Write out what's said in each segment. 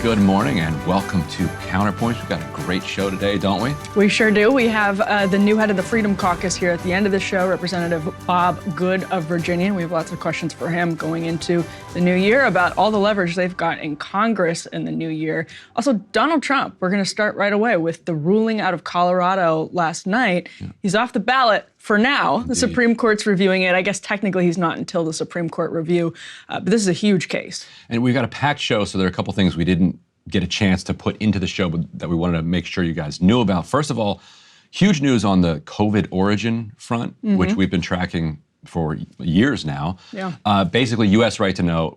good morning and welcome to Counterpoints. We've got a great show today, don't we? We sure do. We have the new head of the Freedom Caucus here at the end of the show, Representative Bob Good of Virginia. We have lots of questions for him going into the new year about all the leverage they've got in Congress in the new year. Also, Donald Trump, we're going to start right away with the ruling out of Colorado last night. Yeah. He's off the ballot for now. Indeed. The Supreme Court's reviewing it. I guess technically he's not until the Supreme Court review, but this is a huge case. And we've got a packed show, so there are a couple things we didn't get a chance to put into the show that we wanted to make sure you guys knew about. First of all, huge news on the COVID origin front, which we've been tracking for years now. Yeah. Basically, U.S. Right to Know,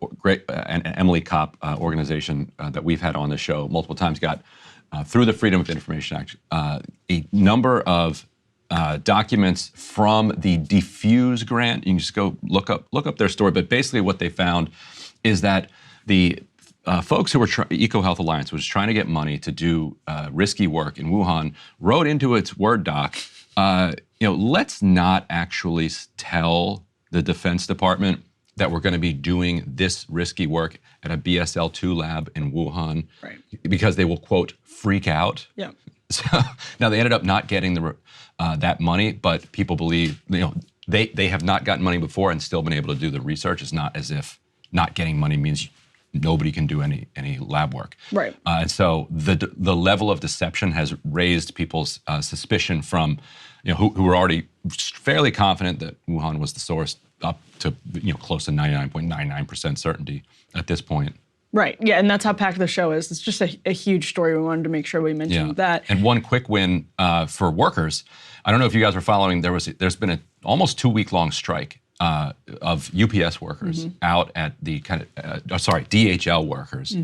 and Emily Kopp organization that we've had on the show multiple times, got through the Freedom of Information Act a number of documents from the Diffuse grant. You can just go look up their story. But basically, what they found is that the folks who were EcoHealth Alliance was trying to get money to do risky work in Wuhan, wrote into its Word doc, let's not actually tell the Defense Department that we're going to be doing this risky work at a BSL-2 lab in Wuhan, right, because they will, quote, freak out. Yeah. So now they ended up not getting that money, but people believe, they have not gotten money before and still been able to do the research. It's not as if not getting money means nobody can do any lab work. Right. And so the level of deception has raised people's suspicion from, who were already fairly confident that Wuhan was the source up to, close to 99.99% certainty at this point. Right. Yeah, and that's how packed the show is. It's just a huge story. We wanted to make sure we mentioned that. And one quick win for workers. I don't know if you guys were following. There's been an almost 2-week-long strike of UPS workers out at the DHL workers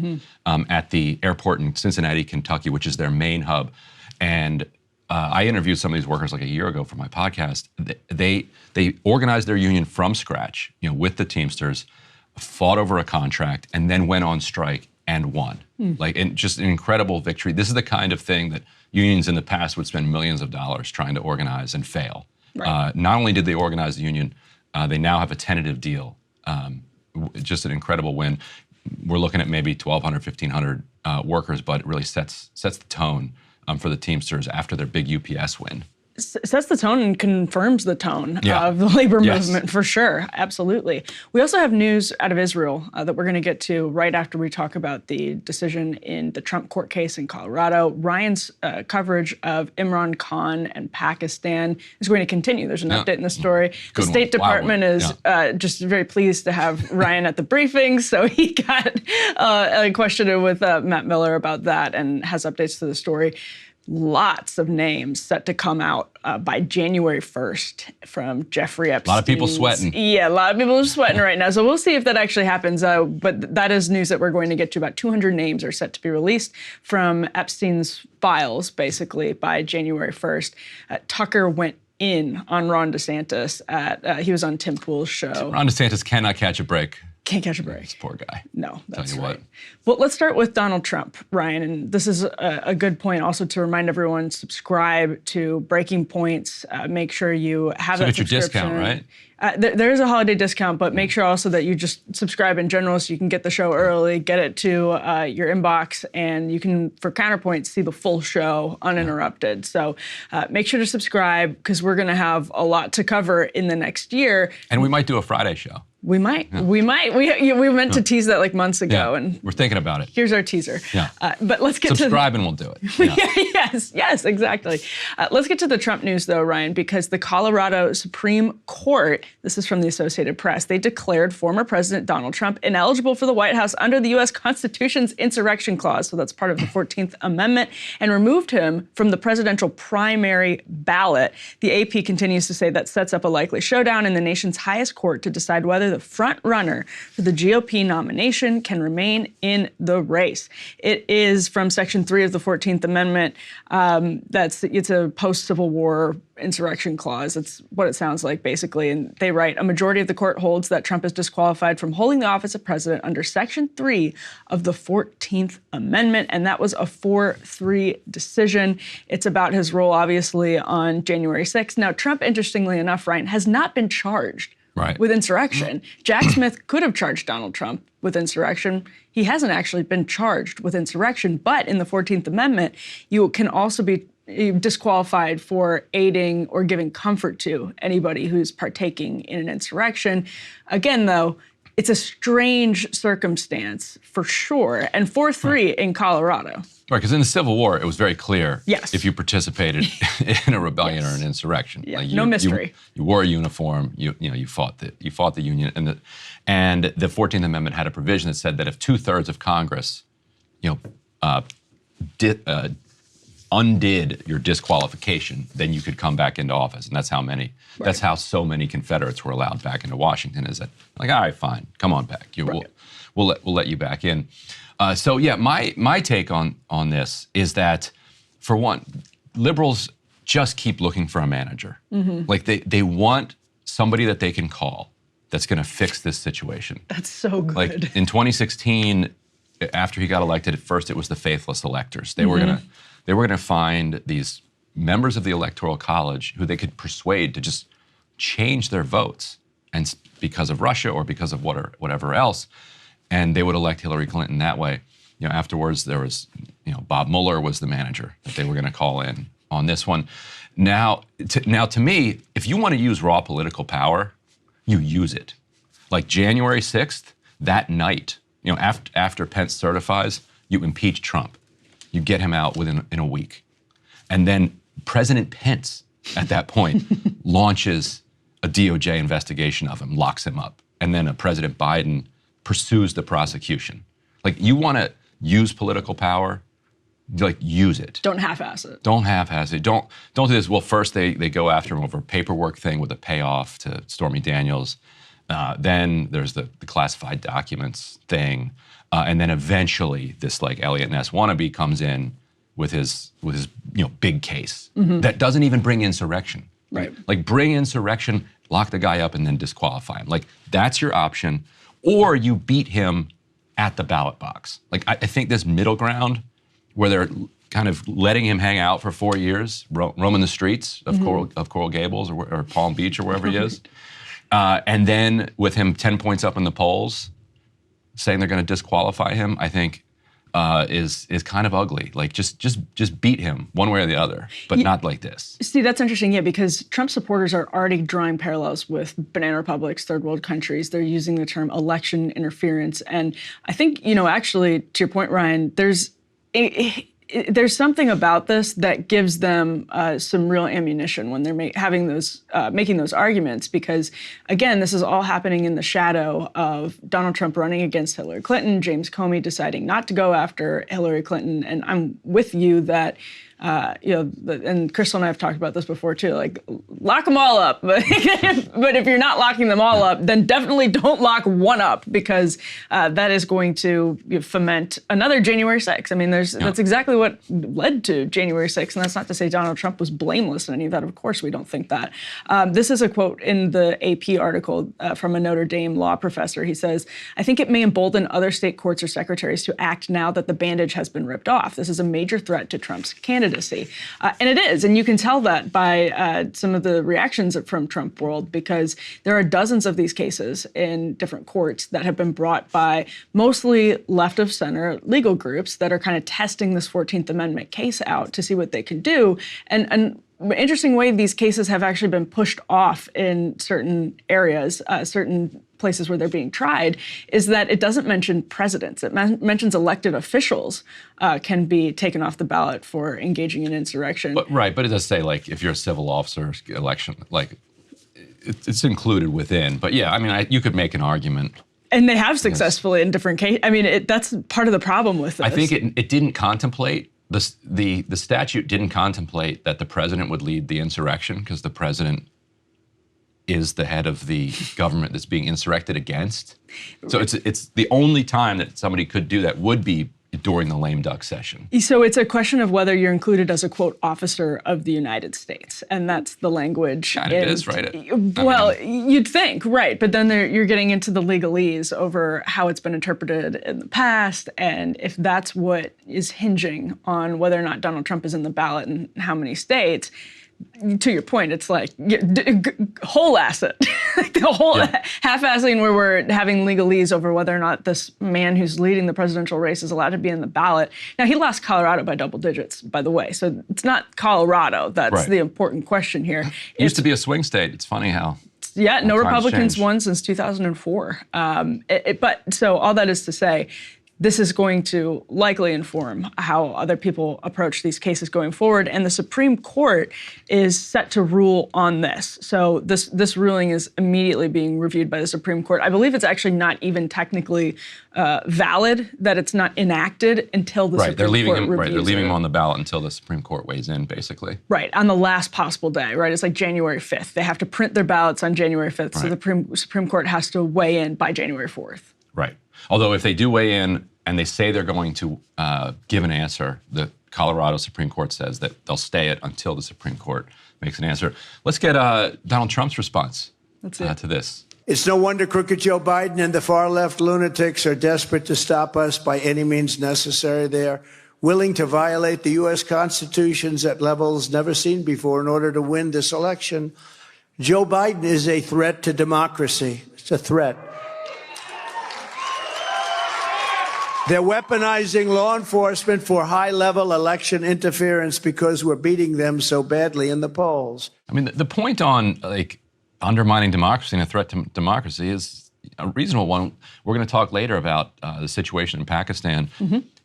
at the airport in Cincinnati, Kentucky, which is their main hub. And I interviewed some of these workers like a year ago for my podcast. They organized their union from scratch, with the Teamsters, fought over a contract, and then went on strike and won. And just an incredible victory. This is the kind of thing that unions in the past would spend millions of dollars trying to organize and fail. Right. Not only did they organize the union, they now have a tentative deal. Just an incredible win. We're looking at maybe 1,200, 1,500 workers, but it really sets the tone for the Teamsters after their big UPS win. Sets the tone and confirms the tone of the labor movement, for sure. Absolutely. We also have news out of Israel that we're going to get to right after we talk about the decision in the Trump court case in Colorado. Ryan's coverage of Imran Khan and Pakistan is going to continue. There's an update in the story. The State Department is just very pleased to have Ryan at the briefing, so he got questioned with Matt Miller about that and has updates to the story. Lots of names set to come out by January 1st from Jeffrey Epstein. A lot of people sweating. Yeah, a lot of people are sweating right now. So we'll see if that actually happens. But that is news that we're going to get to. About 200 names are set to be released from Epstein's files, basically, by January 1st. Tucker went in on Ron DeSantis. He was on Tim Pool's show. Ron DeSantis cannot catch a break. Can't catch a break. This poor guy. No, that's right. What. Well, let's start with Donald Trump, Ryan. And this is a good point also to remind everyone, subscribe to Breaking Points. Make sure you have that subscription. Your discount, right? There is a holiday discount, but make sure also that you just subscribe in general so you can get the show early, get it to your inbox, and you can, for Counterpoint, see the full show uninterrupted. So make sure to subscribe because we're going to have a lot to cover in the next year. And we might do a Friday show. We might. Yeah. We might. We meant to tease that like months ago, and we're thinking about it. Here's our teaser. Yeah. But let's get subscribe and we'll do it. Yeah. Yes, exactly. Let's get to the Trump news though, Ryan, because the Colorado Supreme Court, this is from the Associated Press, they declared former President Donald Trump ineligible for the White House under the U.S. Constitution's insurrection clause, so that's part of the 14th Amendment, and removed him from the presidential primary ballot. The AP continues to say that sets up a likely showdown in the nation's highest court to decide whether the front runner for the GOP nomination can remain in the race. It is from Section 3 of the 14th Amendment. It's a post-Civil War insurrection clause. It's what it sounds like, basically. And they write, a majority of the court holds that Trump is disqualified from holding the office of president under Section 3 of the 14th Amendment. And that was a 4-3 decision. It's about his role, obviously, on January 6th. Now, Trump, interestingly enough, Ryan, has not been charged Right. with insurrection. Jack Smith could have charged Donald Trump with insurrection. He hasn't actually been charged with insurrection, but in the 14th Amendment, you can also be disqualified for aiding or giving comfort to anybody who's partaking in an insurrection. Again, though, it's a strange circumstance for sure, and 4-3 in Colorado. Right, because in the Civil War, it was very clear Yes. if you participated in a rebellion or an insurrection. Yeah, Like no mystery. You wore a uniform. You fought the Union, and the 14th Amendment had a provision that said that if 2/3 of Congress, undid your disqualification, then you could come back into office, and that's how many. Right. That's how so many Confederates were allowed back into Washington. Is that like, all right, fine, come on back. We'll let you back in. So yeah, my take on this is that, for one, liberals just keep looking for a manager. Mm-hmm. Like they want somebody that they can call that's going to fix this situation. That's so good. Like in 2016, after he got elected, at first it was the faithless electors. They were gonna find these members of the Electoral College who they could persuade to just change their votes, and because of Russia or because of whatever else, and they would elect Hillary Clinton that way. Afterwards there was, Bob Mueller was the manager that they were going to call in on this one. Now, to me, if you want to use raw political power, you use it. Like January 6th, that night, after Pence certifies, you impeach Trump. You get him out in a week. And then President Pence, at that point, launches a DOJ investigation of him, locks him up. And then President Biden pursues the prosecution. Like, you want to use political power, like, use it. Don't half-ass it. Don't half-ass it. Don't do this. Well, first they go after him over a paperwork thing with a payoff to Stormy Daniels. Then there's the classified documents thing. And then eventually this like Elliot Ness wannabe comes in with his big case that doesn't even bring insurrection. Right. Like, bring insurrection, lock the guy up, and then disqualify him. Like, that's your option. Or you beat him at the ballot box. Like, I think this middle ground where they're kind of letting him hang out for 4 years, roaming the streets of Coral Gables or Palm Beach or wherever he is, and then with him 10 points up in the polls, saying they're going to disqualify him, I think is kind of ugly. Like, just beat him one way or the other, but not like this. See, that's interesting, because Trump supporters are already drawing parallels with banana republics, third world countries. They're using the term election interference. And I think, actually, to your point, Ryan, there's something about this that gives them some real ammunition when they're making those arguments, because, again, this is all happening in the shadow of Donald Trump running against Hillary Clinton, James Comey deciding not to go after Hillary Clinton. And I'm with you that, and Crystal and I have talked about this before too, like, lock them all up. But if you're not locking them all up, then definitely don't lock one up, because that is going to foment another January 6th. I mean, that's exactly what led to January 6th. And that's not to say Donald Trump was blameless in any of that. Of course, we don't think that. This is a quote in the AP article from a Notre Dame law professor. He says, "I think it may embolden other state courts or secretaries to act now that the bandage has been ripped off. This is a major threat to Trump's candidacy." And it is, and you can tell that by some of the reactions from Trump world, because there are dozens of these cases in different courts that have been brought by mostly left of center legal groups that are kind of testing this 14th Amendment case out to see what they can do. And an interesting way these cases have actually been pushed off in certain areas, certain places where they're being tried, is that it doesn't mention presidents. It mentions elected officials can be taken off the ballot for engaging in insurrection. But it does say, like, if you're a civil officer election, like, it's included within. But yeah, I mean, you could make an argument. And they have successfully in different cases. I mean, that's part of the problem with this. I think it didn't contemplate, the statute didn't contemplate that the president would lead the insurrection, because the president is the head of the government that's being insurrected against. So it's the only time that somebody could do that would be during the lame duck session. So it's a question of whether you're included as a, quote, officer of the United States. And that's the language. Kind of is, right? You'd think, right. But then you're getting into the legalese over how it's been interpreted in the past, and if that's what is hinging on whether or not Donald Trump is in the ballot and how many states, to your point, it's like whole asset, like the whole half-assing where we're having legalese over whether or not this man who's leading the presidential race is allowed to be in the ballot. Now, he lost Colorado by double digits, by the way, so it's not Colorado that's the important question here. It used to be a swing state. It's funny how. Yeah, no Republicans won since 2004. But so all that is to say, this is going to likely inform how other people approach these cases going forward, and the Supreme Court is set to rule on this. So this ruling is immediately being reviewed by the Supreme Court. I believe it's actually not even technically valid, that it's not enacted until the Supreme Court reviews it. Right, they're leaving him on the ballot until the Supreme Court weighs in, basically. Right, on the last possible day, right? It's like January 5th. They have to print their ballots on January 5th, so the Supreme Court has to weigh in by January 4th. Right. Although if they do weigh in and they say they're going to give an answer, the Colorado Supreme Court says that they'll stay it until the Supreme Court makes an answer. Let's get Donald Trump's response to this. It's no wonder crooked Joe Biden and the far-left lunatics are desperate to stop us by any means necessary. They are willing to violate the U.S. Constitution at levels never seen before in order to win this election. Joe Biden is a threat to democracy. It's a threat. They're weaponizing law enforcement for high-level election interference because we're beating them so badly in the polls. I mean, the point on like undermining democracy and a threat to democracy is a reasonable one. We're going to talk later about the situation in Pakistan.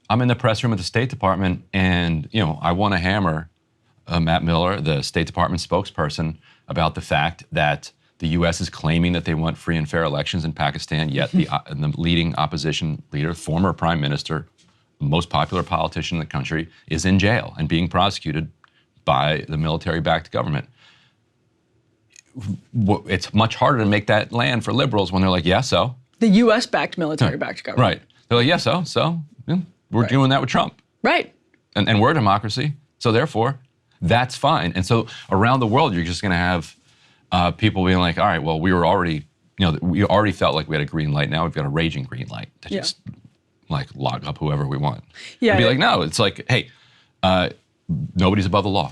I'm in the press room at the State Department, and I want to hammer Matt Miller, the State Department spokesperson, about the fact that the U.S. is claiming that they want free and fair elections in Pakistan, yet the leading opposition leader, former prime minister, most popular politician in the country, is in jail and being prosecuted by the military-backed government. It's much harder to make that land for liberals when they're like, yeah, so. The U.S.-backed military-backed government. Right. They're like, yeah, so we're doing that with Trump. Right. And we're a democracy, so therefore, that's fine. And so around the world, you're just going to have people being like, all right, well, we already felt like we had a green light. Now we've got a raging green light to just like lock up whoever we want. Yeah. And be like, no, it's like, hey, nobody's above the law.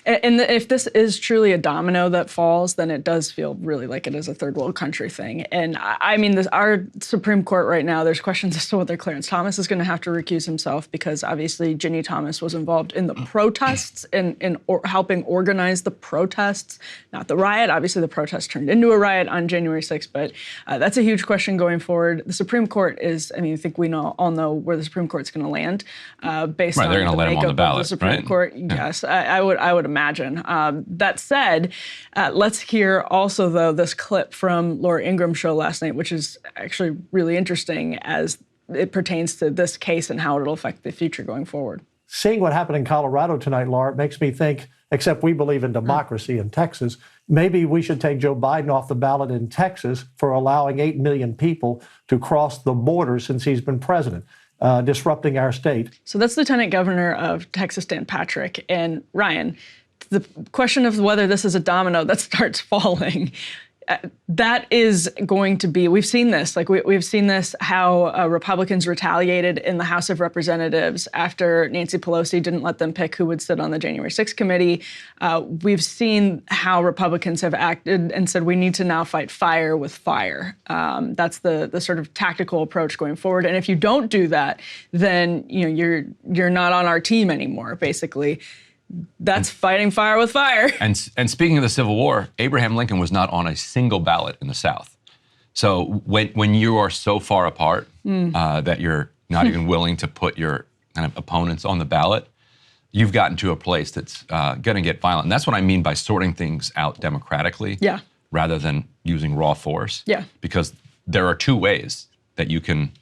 And if this is truly a domino that falls, then it does feel really like it is a third world country thing. And I mean, our Supreme Court right now, there's questions as to whether Clarence Thomas is going to have to recuse himself, because obviously Ginny Thomas was involved in the protests and helping organize the protests, not the riot. Obviously, the protest turned into a riot on January 6th, but that's a huge question going forward. The Supreme Court is, I mean, I think we all know where the Supreme Court's going to land based on they're going to let him on the ballot, the Supreme right? Court. Yes, I would imagine. That said, let's hear also, though, this clip from Laura Ingram's show last night, which is actually really interesting as it pertains to this case and how it'll affect the future going forward. Seeing what happened in Colorado tonight, Laura, makes me think, except we believe in democracy in Texas, maybe we should take Joe Biden off the ballot in Texas for allowing 8 million people to cross the border since he's been president. Disrupting our state. So that's Lieutenant Governor of Texas, Dan Patrick. And Ryan, the question of whether this is a domino that starts falling, that is going to be, we've seen this, like we've seen this, how Republicans retaliated in the House of Representatives after Nancy Pelosi didn't let them pick who would sit on the January 6th committee. We've seen how Republicans have acted and said we need to now fight fire with fire. That's the sort of tactical approach going forward. And if you don't do that, then you're not on our team anymore, basically. That's fighting fire with fire. And speaking of the Civil War, Abraham Lincoln was not on a single ballot in the South. So when you are so far apart that you're not even willing to put your kind of opponents on the ballot, you've gotten to a place that's going to get violent. And that's what I mean by sorting things out democratically rather than using raw force. Yeah. Because there are two ways that you can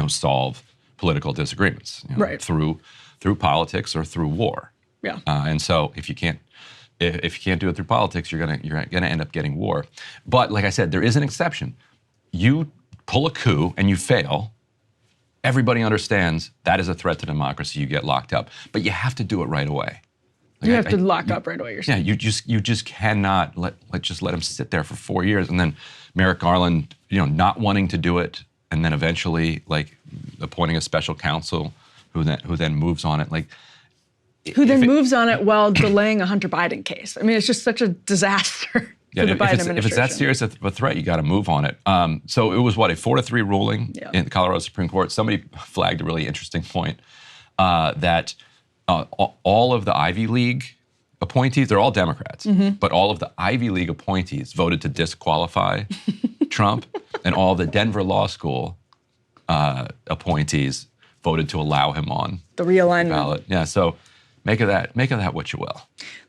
solve political disagreements, through politics or through war. Yeah. And so if you can't do it through politics, you're gonna end up getting war. But like I said, there is an exception. You pull a coup and you fail, everybody understands that is a threat to democracy. You get locked up, but you have to do it right away. Like you have to lock up right away. You're saying. Yeah, you just cannot let him sit there for 4 years, and then Merrick Garland, not wanting to do it, and then eventually like appointing a special counsel who then moves on it. Like, Who then moves on it while delaying a Hunter Biden case. I mean, it's just such a disaster for the Biden administration. If it's that serious of a threat, you got to move on it. So it was, a 4-3 ruling in the Colorado Supreme Court. Somebody flagged a really interesting point that all of the Ivy League appointees, they're all Democrats, but all of the Ivy League appointees voted to disqualify Trump, and all the Denver Law School appointees voted to allow him on the realignment ballot. Yeah, so make of that what you will.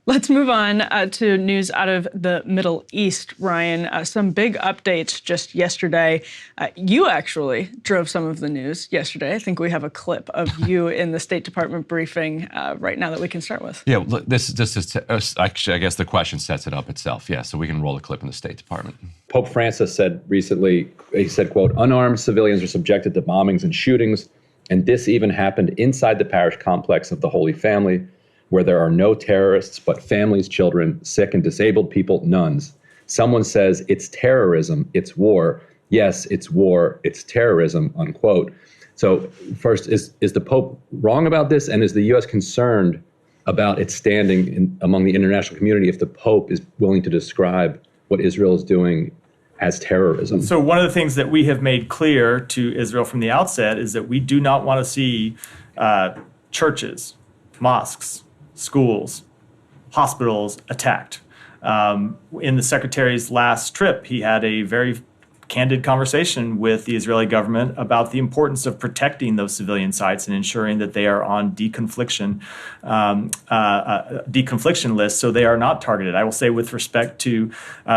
Let's move on to news out of the Middle East, Ryan. Some big updates just yesterday. You actually drove some of the news yesterday. I think we have a clip of you in the State Department briefing right now that we can start with. Yeah, look, this is actually, I guess the question sets it up itself. Yeah, so we can roll a clip in the State Department. Pope Francis said recently, he said, quote, "Unarmed civilians are subjected to bombings and shootings, and this even happened inside the parish complex of the Holy Family, where there are no terrorists, but families, children, sick and disabled people, nuns. Someone says it's terrorism, it's war. Yes, it's war, it's terrorism," unquote. So first, is the Pope wrong about this? And is the U.S. concerned about its standing among the international community if the Pope is willing to describe what Israel is doing as terrorism? So one of the things that we have made clear to Israel from the outset is that we do not want to see churches, mosques, schools, hospitals attacked. In the secretary's last trip, he had a very candid conversation with the Israeli government about the importance of protecting those civilian sites and ensuring that they are on deconfliction lists so they are not targeted. I will say, with respect to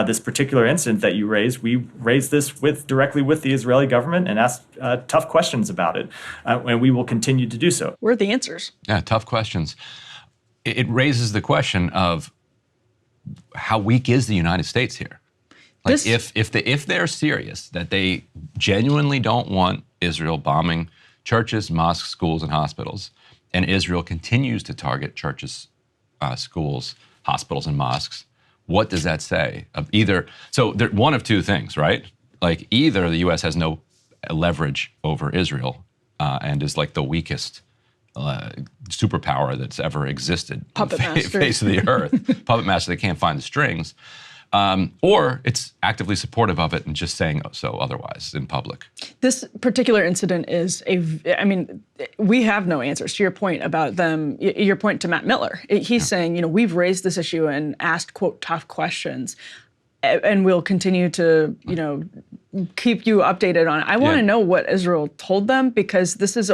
this particular incident that you raised, we raised this directly with the Israeli government and asked tough questions about it, and we will continue to do so. Where are the answers? Yeah, tough questions. It raises the question of how weak is the United States here? Like, if they're serious that they genuinely don't want Israel bombing churches, mosques, schools, and hospitals, and Israel continues to target churches, schools, hospitals, and mosques, what does that say? So one of two things, right? Like, either the U.S. has no leverage over Israel and is like the weakest superpower that's ever existed on the face of the earth, puppet master that can't find the strings, or it's actively supportive of it and just saying so otherwise in public. This particular incident is we have no answers to your point about them, your point to Matt Miller. He's saying, we've raised this issue and asked, quote, tough questions, and we'll continue to, keep you updated on it. I want to know what Israel told them, because this is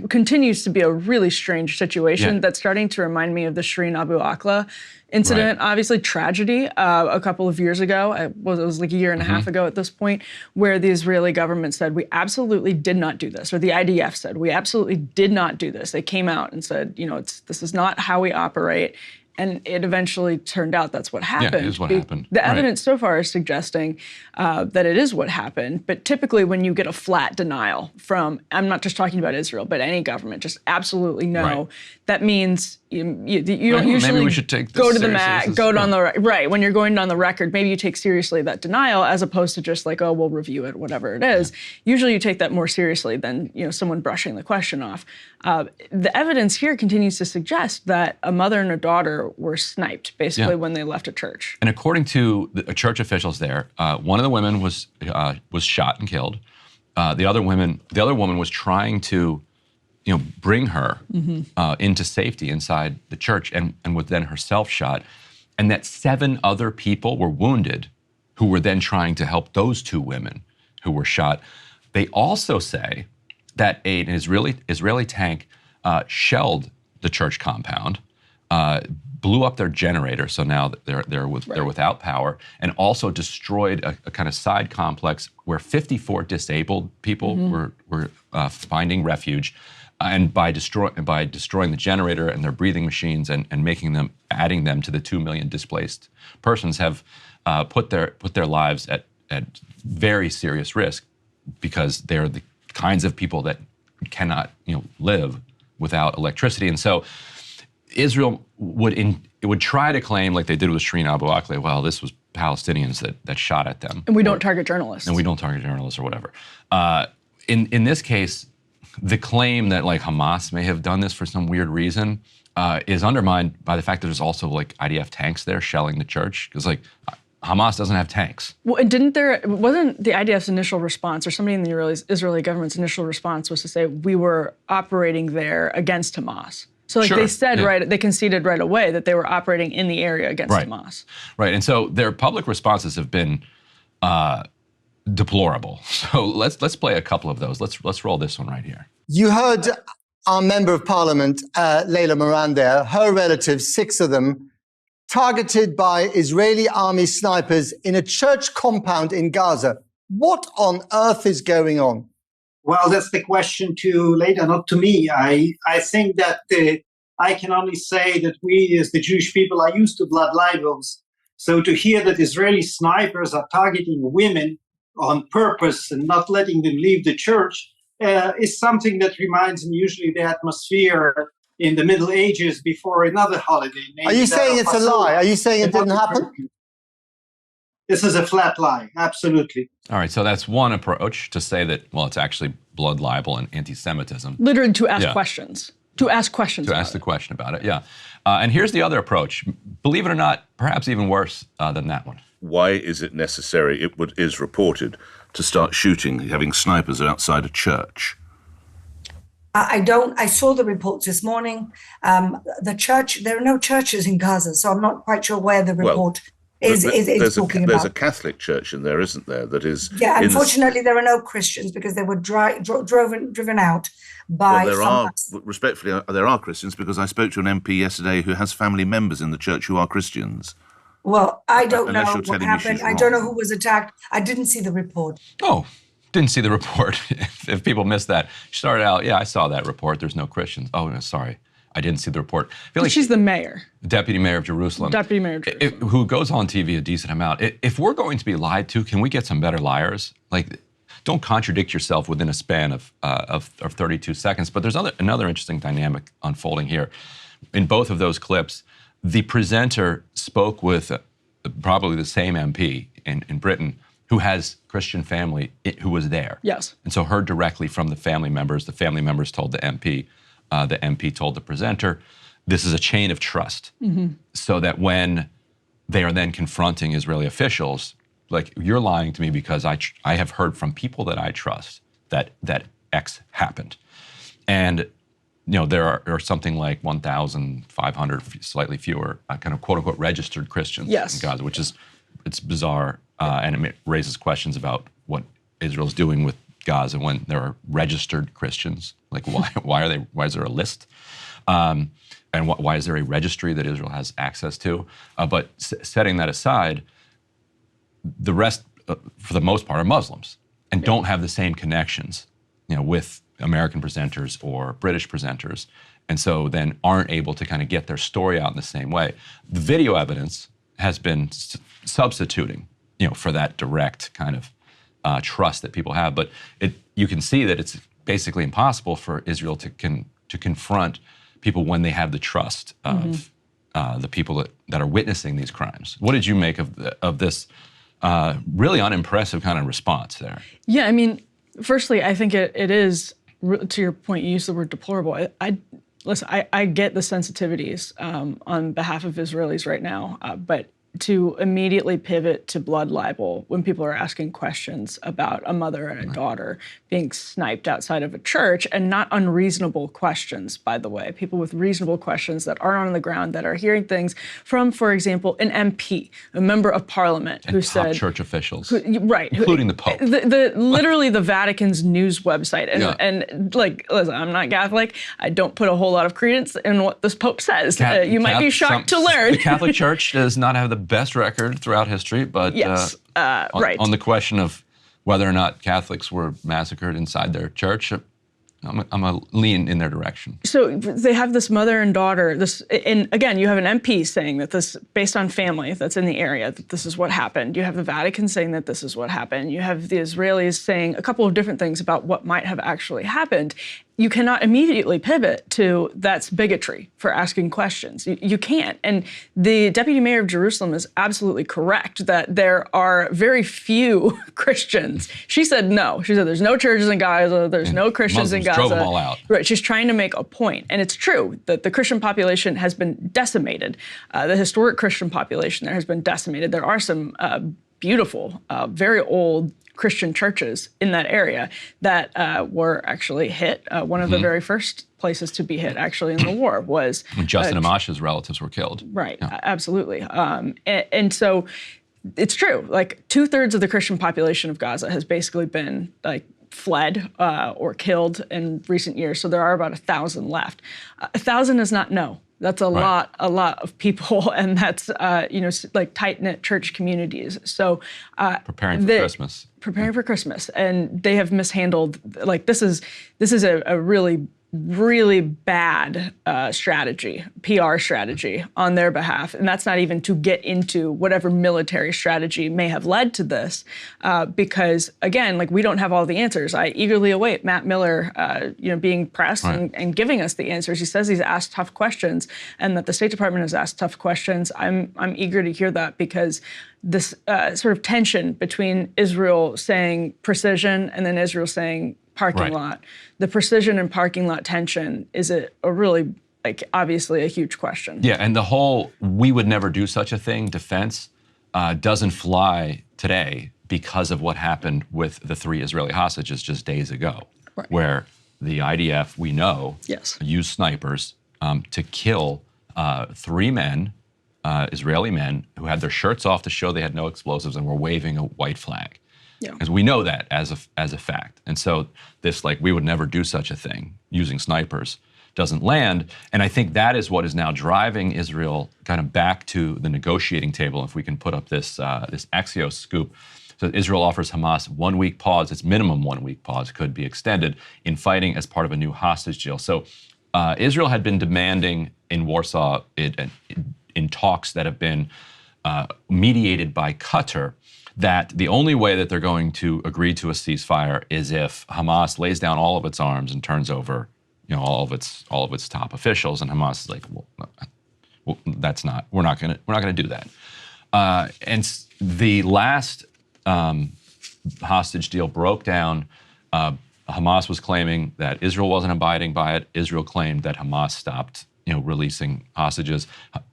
continues to be a really strange situation that's starting to remind me of the Shireen Abu Akleh incident. Right. Obviously, tragedy a couple of years ago. It was like a year and a half ago at this point, where the Israeli government said, we absolutely did not do this, or the IDF said, we absolutely did not do this. They came out and said, this is not how we operate. And it eventually turned out that's what happened. Yeah, it is what happened. The evidence so far is suggesting that it is what happened. But typically when you get a flat denial from, I'm not just talking about Israel, but any government, just absolutely no, that means you don't usually maybe we should take this go to the mat, go on the right. When you're going on the record, maybe you take seriously that denial as opposed to just like, oh, we'll review it, whatever it is. Usually you take that more seriously than someone brushing the question off. The evidence here continues to suggest that a mother and a daughter were sniped basically when they left a church. And according to the church officials there, one of the women was shot and killed. The other woman was trying to bring her into safety inside the church, and was then herself shot. And that 7 other people were wounded who were then trying to help those 2 women who were shot. They also say that an Israeli tank shelled the church compound, blew up their generator, so now they're without power, and also destroyed a kind of side complex where 54 disabled people were finding refuge. And by destroying the generator and their breathing machines and adding them to the 2 million displaced persons, have put their lives at very serious risk, because they're the kinds of people that cannot live without electricity. And so Israel would try to claim, like they did with Shireen Abu Akleh, well, this was Palestinians that shot at them. And we don't target journalists. And we don't target journalists or whatever. In this case, the claim that like Hamas may have done this for some weird reason is undermined by the fact that there's also like IDF tanks there shelling the church, because like Hamas doesn't have tanks. Well, wasn't the IDF's initial response, or somebody in the Israeli government's initial response, was to say we were operating there against Hamas. So like they said, they conceded right away that they were operating in the area against Hamas. Right, and so their public responses have been deplorable. So let's play a couple of those. Let's roll this one right here. You heard our Member of Parliament, Layla Moran there, her relatives, 6 of them, targeted by Israeli army snipers in a church compound in Gaza. What on earth is going on? Well, that's the question to Layla, not to me. I think that I can only say that we as the Jewish people are used to blood libels. So to hear that Israeli snipers are targeting women on purpose and not letting them leave the church is something that reminds me usually the atmosphere in the Middle Ages before another holiday. Are you saying it's a lie? Are you saying it didn't happen? This is a flat lie, absolutely. All right, so that's one approach to say that, well, it's actually blood libel and anti-Semitism. Literally to ask questions. To ask questions. To ask the question about it, yeah. And here's the other approach. Believe it or not, perhaps even worse than that one. Why is it necessary, it is reported, to start shooting, having snipers outside a church? I saw the reports this morning. The church, there are no churches in Gaza, so I'm not quite sure where the report is talking about. There's a Catholic church in there, isn't there? That is. Yeah, unfortunately, there are no Christians because they were driven out by. Well, respectfully, there are Christians, because I spoke to an MP yesterday who has family members in the church who are Christians. Well, I don't know what happened. I don't know who was attacked. I didn't see the report. Oh, didn't see the report. If people missed that, she started out, yeah, I saw that report. There's no Christians. Oh, no, sorry. I didn't see the report. I feel like she's the mayor. Deputy mayor of Jerusalem. Deputy mayor of Jerusalem. Who goes on TV a decent amount. If we're going to be lied to, can we get some better liars? Like, don't contradict yourself within a span of 32 seconds. But there's another interesting dynamic unfolding here. In both of those clips, the presenter spoke with probably the same MP in Britain who has Christian family who was there. Yes. And so heard directly from the family members told the MP told the presenter. This is a chain of trust. Mm-hmm. So that when they are then confronting Israeli officials, like, you're lying to me because I have heard from people that I trust that X happened. And there are something like 1,500, slightly fewer, kind of quote-unquote registered Christians in Gaza, which is, it's bizarre, and it raises questions about what Israel's doing with Gaza when there are registered Christians. Like, why is there a list? And why is there a registry that Israel has access to? But setting that aside, the rest, for the most part, are Muslims and don't have the same connections, with American presenters or British presenters, and so then aren't able to kind of get their story out in the same way. The video evidence has been substituting, for that direct kind of trust that people have, but you can see that it's basically impossible for Israel to confront people when they have the trust of the people that are witnessing these crimes. What did you make of this really unimpressive kind of response there? Yeah, I mean, firstly, I think it is, to your point, you used the word deplorable. Listen, I get the sensitivities on behalf of Israelis right now, but to immediately pivot to blood libel when people are asking questions about a mother and a daughter being sniped outside of a church, and not unreasonable questions, by the way, people with reasonable questions that are on the ground, that are hearing things from, for example, an MP, a member of parliament, who said— top church officials. Including the Pope. Literally the Vatican's news website. And like, listen, I'm not Catholic. I don't put a whole lot of credence in what this Pope says. You might be shocked to learn. The Catholic Church does not have the best record throughout history, but on the question of whether or not Catholics were massacred inside their church, I'm a lean in their direction. So they have this mother and daughter, and again, you have an MP saying that this, based on family that's in the area, that this is what happened. You have the Vatican saying that this is what happened. You have the Israelis saying a couple of different things about what might have actually happened. you cannot immediately pivot to that's bigotry for asking questions. You can't. And the deputy mayor of Jerusalem is absolutely correct that there are very few Christians. She said no. She said there's no churches in Gaza, there's no Christians in Gaza. Drove them all out. Right. She's trying to make a point. And it's true that the Christian population has been decimated. The historic Christian population there has been decimated. There are some beautiful, very old Christian churches in that area that were actually hit. One of the very first places to be hit, actually, in the war was when Justin Amash's relatives were killed. Right, absolutely. And so it's true. Like 2/3 of the Christian population of Gaza has basically been like fled or killed in recent years. So there are about 1,000 left. 1,000 is not no. That's a lot of people, and that's like tight-knit church communities. So preparing for Christmas. Preparing for Christmas, and they have mishandled. Like this is a really bad strategy, PR strategy on their behalf. And that's not even to get into whatever military strategy may have led to this, because again, like we don't have all the answers. I eagerly await Matt Miller, being pressed and giving us the answers. He says he's asked tough questions and that the State Department has asked tough questions. I'm eager to hear that, because this sort of tension between Israel saying precision and then Israel saying parking lot. The precision and parking lot tension is a really, obviously a huge question. Yeah, and the whole "we would never do such a thing" defense doesn't fly today because of what happened with the 3 Israeli hostages just days ago, where the IDF, we know, used snipers to kill 3 men, Israeli men, who had their shirts off to show they had no explosives and were waving a white flag. Because we know that as a fact. And so this, we would never do such a thing using snipers doesn't land. And I think that is what is now driving Israel kind of back to the negotiating table. If we can put up this Axios scoop. So Israel offers Hamas 1 week pause. Its minimum 1 week pause could be extended in fighting as part of a new hostage deal. So Israel had been demanding in Warsaw in talks that have been mediated by Qatar, that the only way that they're going to agree to a ceasefire is if Hamas lays down all of its arms and turns over, all of its top officials. And Hamas is like, well, that's not. We're not gonna do that. And the last hostage deal broke down. Hamas was claiming that Israel wasn't abiding by it. Israel claimed that Hamas stopped, releasing hostages.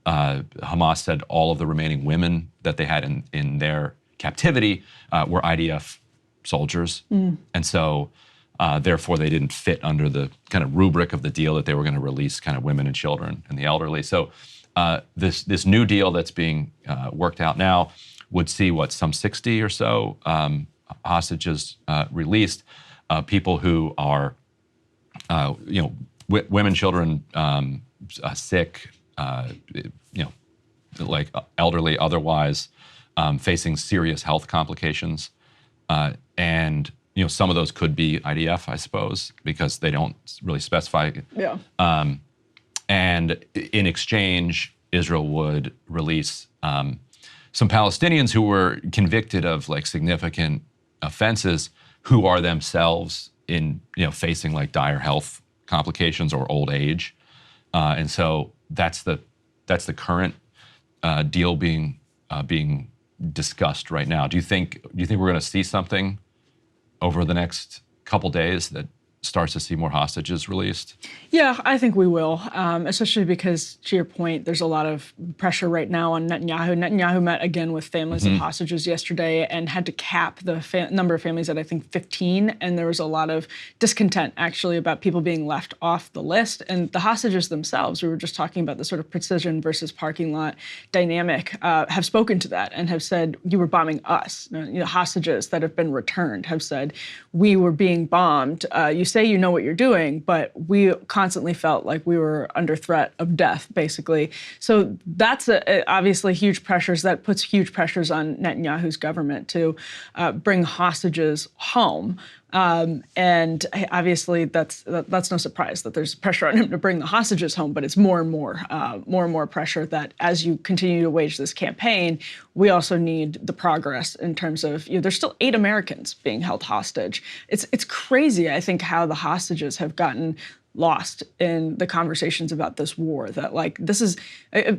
Hamas said all of the remaining women that they had in their captivity were IDF soldiers. And so therefore they didn't fit under the kind of rubric of the deal that they were going to release kind of women and children and the elderly. So this new deal that's being worked out now would see some 60 or so hostages released, people who are women, children, sick, elderly, otherwise facing serious health complications. And some of those could be IDF, I suppose, because they don't really specify. Yeah. And in exchange, Israel would release some Palestinians who were convicted of significant offenses, who are themselves facing dire health complications or old age. And so that's the current deal being discussed right now. Do you think we're going to see something over the next couple days that starts to see more hostages released? Yeah, I think we will, especially because, to your point, there's a lot of pressure right now on Netanyahu. Netanyahu met again with families of hostages yesterday and had to cap the number of families at, I think, 15. And there was a lot of discontent, actually, about people being left off the list. And the hostages themselves, we were just talking about the sort of precision versus parking lot dynamic, have spoken to that and have said, you were bombing us. Hostages that have been returned have said, we were being bombed. You say you know what you're doing, but we constantly felt like we were under threat of death, basically. So that's obviously huge pressures. That puts huge pressures on Netanyahu's government to bring hostages home. And obviously, that's no surprise that there's pressure on him to bring the hostages home. But it's more and more pressure that as you continue to wage this campaign, we also need the progress in terms of there's still 8 Americans being held hostage. It's crazy, I think, how the hostages have gotten lost in the conversations about this war. That this is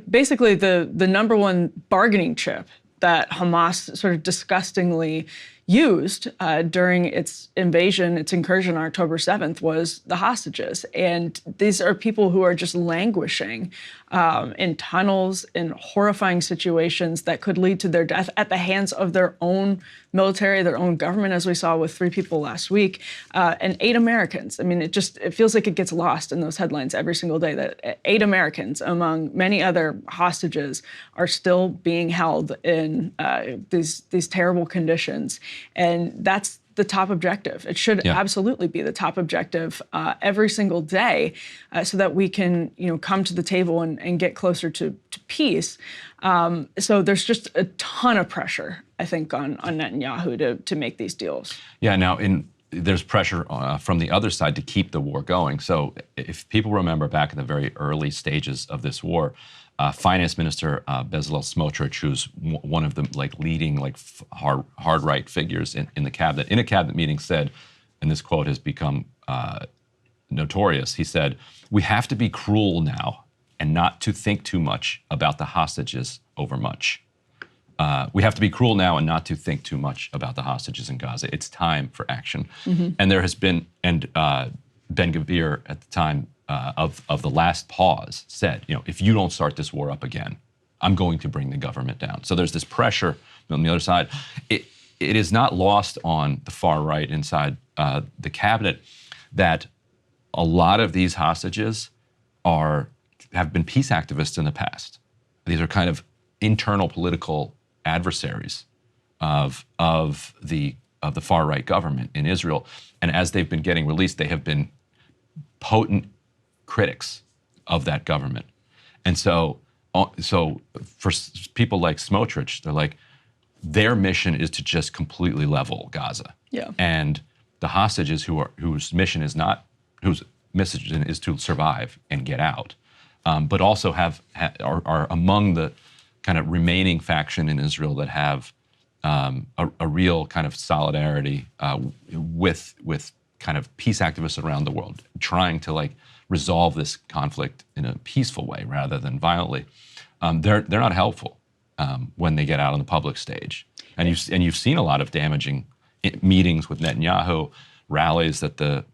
basically the number one bargaining chip that Hamas sort of disgustingly used during its incursion on October 7th was the hostages. And these are people who are just languishing in tunnels, in horrifying situations that could lead to their death at the hands of their own military, their own government, as we saw with 3 people last week, and 8 Americans. I mean, it feels like it gets lost in those headlines every single day that 8 Americans, among many other hostages, are still being held in these terrible conditions. And that's the top objective. It should absolutely be the top objective every single day, so that we can, come to the table and get closer to peace. So there's just a ton of pressure, I think, on Netanyahu to make these deals. Yeah. Now, there's pressure from the other side to keep the war going. So if people remember back in the very early stages of this war, Finance Minister Bezalel Smotrich, who's one of the leading hard right figures in the cabinet, in a cabinet meeting said, and this quote has become notorious, he said, "We have to be cruel now and not to think too much about the hostages overmuch. We have to be cruel now and not to think too much about the hostages in Gaza. It's time for action." Mm-hmm. And there has been, and Ben-Gvir at the time of the last pause said, if you don't start this war up again, I'm going to bring the government down. So there's this pressure on the other side. It is not lost on the far right inside the cabinet that a lot of these hostages have been peace activists in the past. These are kind of internal political adversaries of the far right government in Israel. And as they've been getting released, they have been potent critics of that government. And so for people like Smotrich, they're like, their mission is to just completely level Gaza. Yeah. And the hostages whose mission is to survive and get out, but also are among the kind of remaining faction in Israel that have a real kind of solidarity with kind of peace activists around the world, trying to resolve this conflict in a peaceful way rather than violently. They're not helpful when they get out on the public stage, and you've seen a lot of damaging meetings with Netanyahu, rallies that the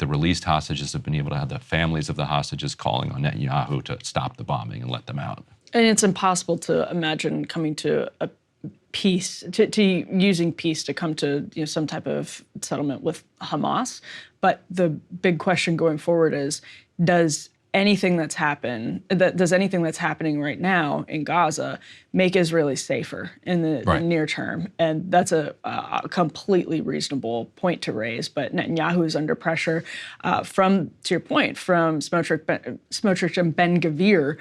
released hostages have been able to have the families of the hostages calling on Netanyahu to stop the bombing and let them out. And it's impossible to imagine coming to a peace, to using peace to come to some type of settlement with Hamas. But the big question going forward is, does anything that's happening right now in Gaza make Israelis safer in the near term? And that's a completely reasonable point to raise. But Netanyahu is under pressure from Smotrich and Ben-Gvir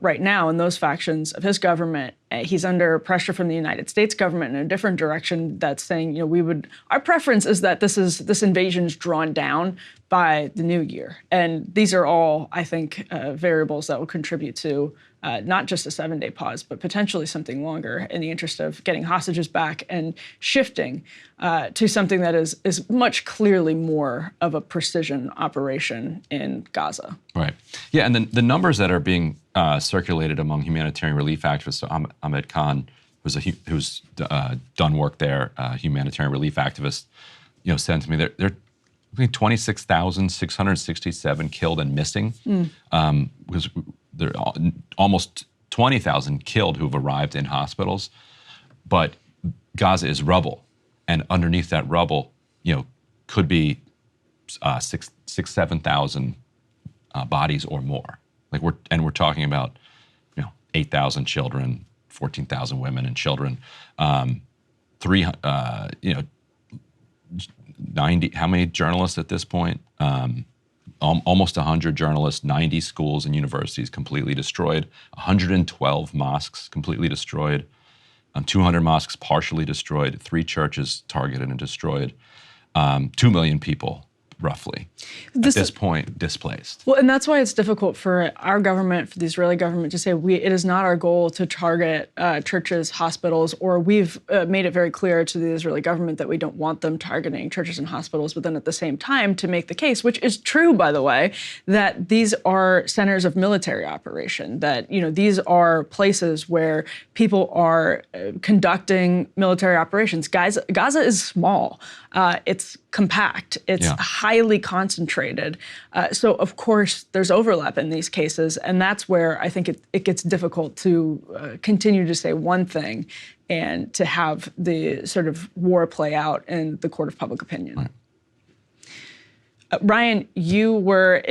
right now, and those factions of his government. He's under pressure from the United States government in a different direction that's saying, our preference is that this invasion is drawn down by the new year. And these are all, I think, variables that will contribute to not just a 7-day pause, but potentially something longer in the interest of getting hostages back and shifting to something that is much clearly more of a precision operation in Gaza. Right. Yeah, and the numbers that are being circulated among humanitarian relief activists, so Imran Khan, who's done work there, humanitarian relief activist, said to me they're 26,667 killed and missing. Because there are almost 20,000 killed who've arrived in hospitals, but Gaza is rubble, and underneath that rubble, could be 7,000 bodies or more. We're talking about 8,000 children, 14,000 women and children, 90. How many journalists at this point? Almost 100 journalists, 90 schools and universities completely destroyed, 112 mosques completely destroyed, 200 mosques partially destroyed, 3 churches targeted and destroyed. 2 million people, roughly, at this point, displaced. Well, and that's why it's difficult for our government, for the Israeli government, to say it is not our goal to target churches, hospitals, or we've made it very clear to the Israeli government that we don't want them targeting churches and hospitals, but then at the same time to make the case, which is true, by the way, that these are centers of military operation, that these are places where people are conducting military operations. Gaza is small. It's compact. It's highly concentrated. So, of course, there's overlap in these cases. And that's where I think it gets difficult to continue to say one thing and to have the sort of war play out in the court of public opinion. Right. Ryan, you were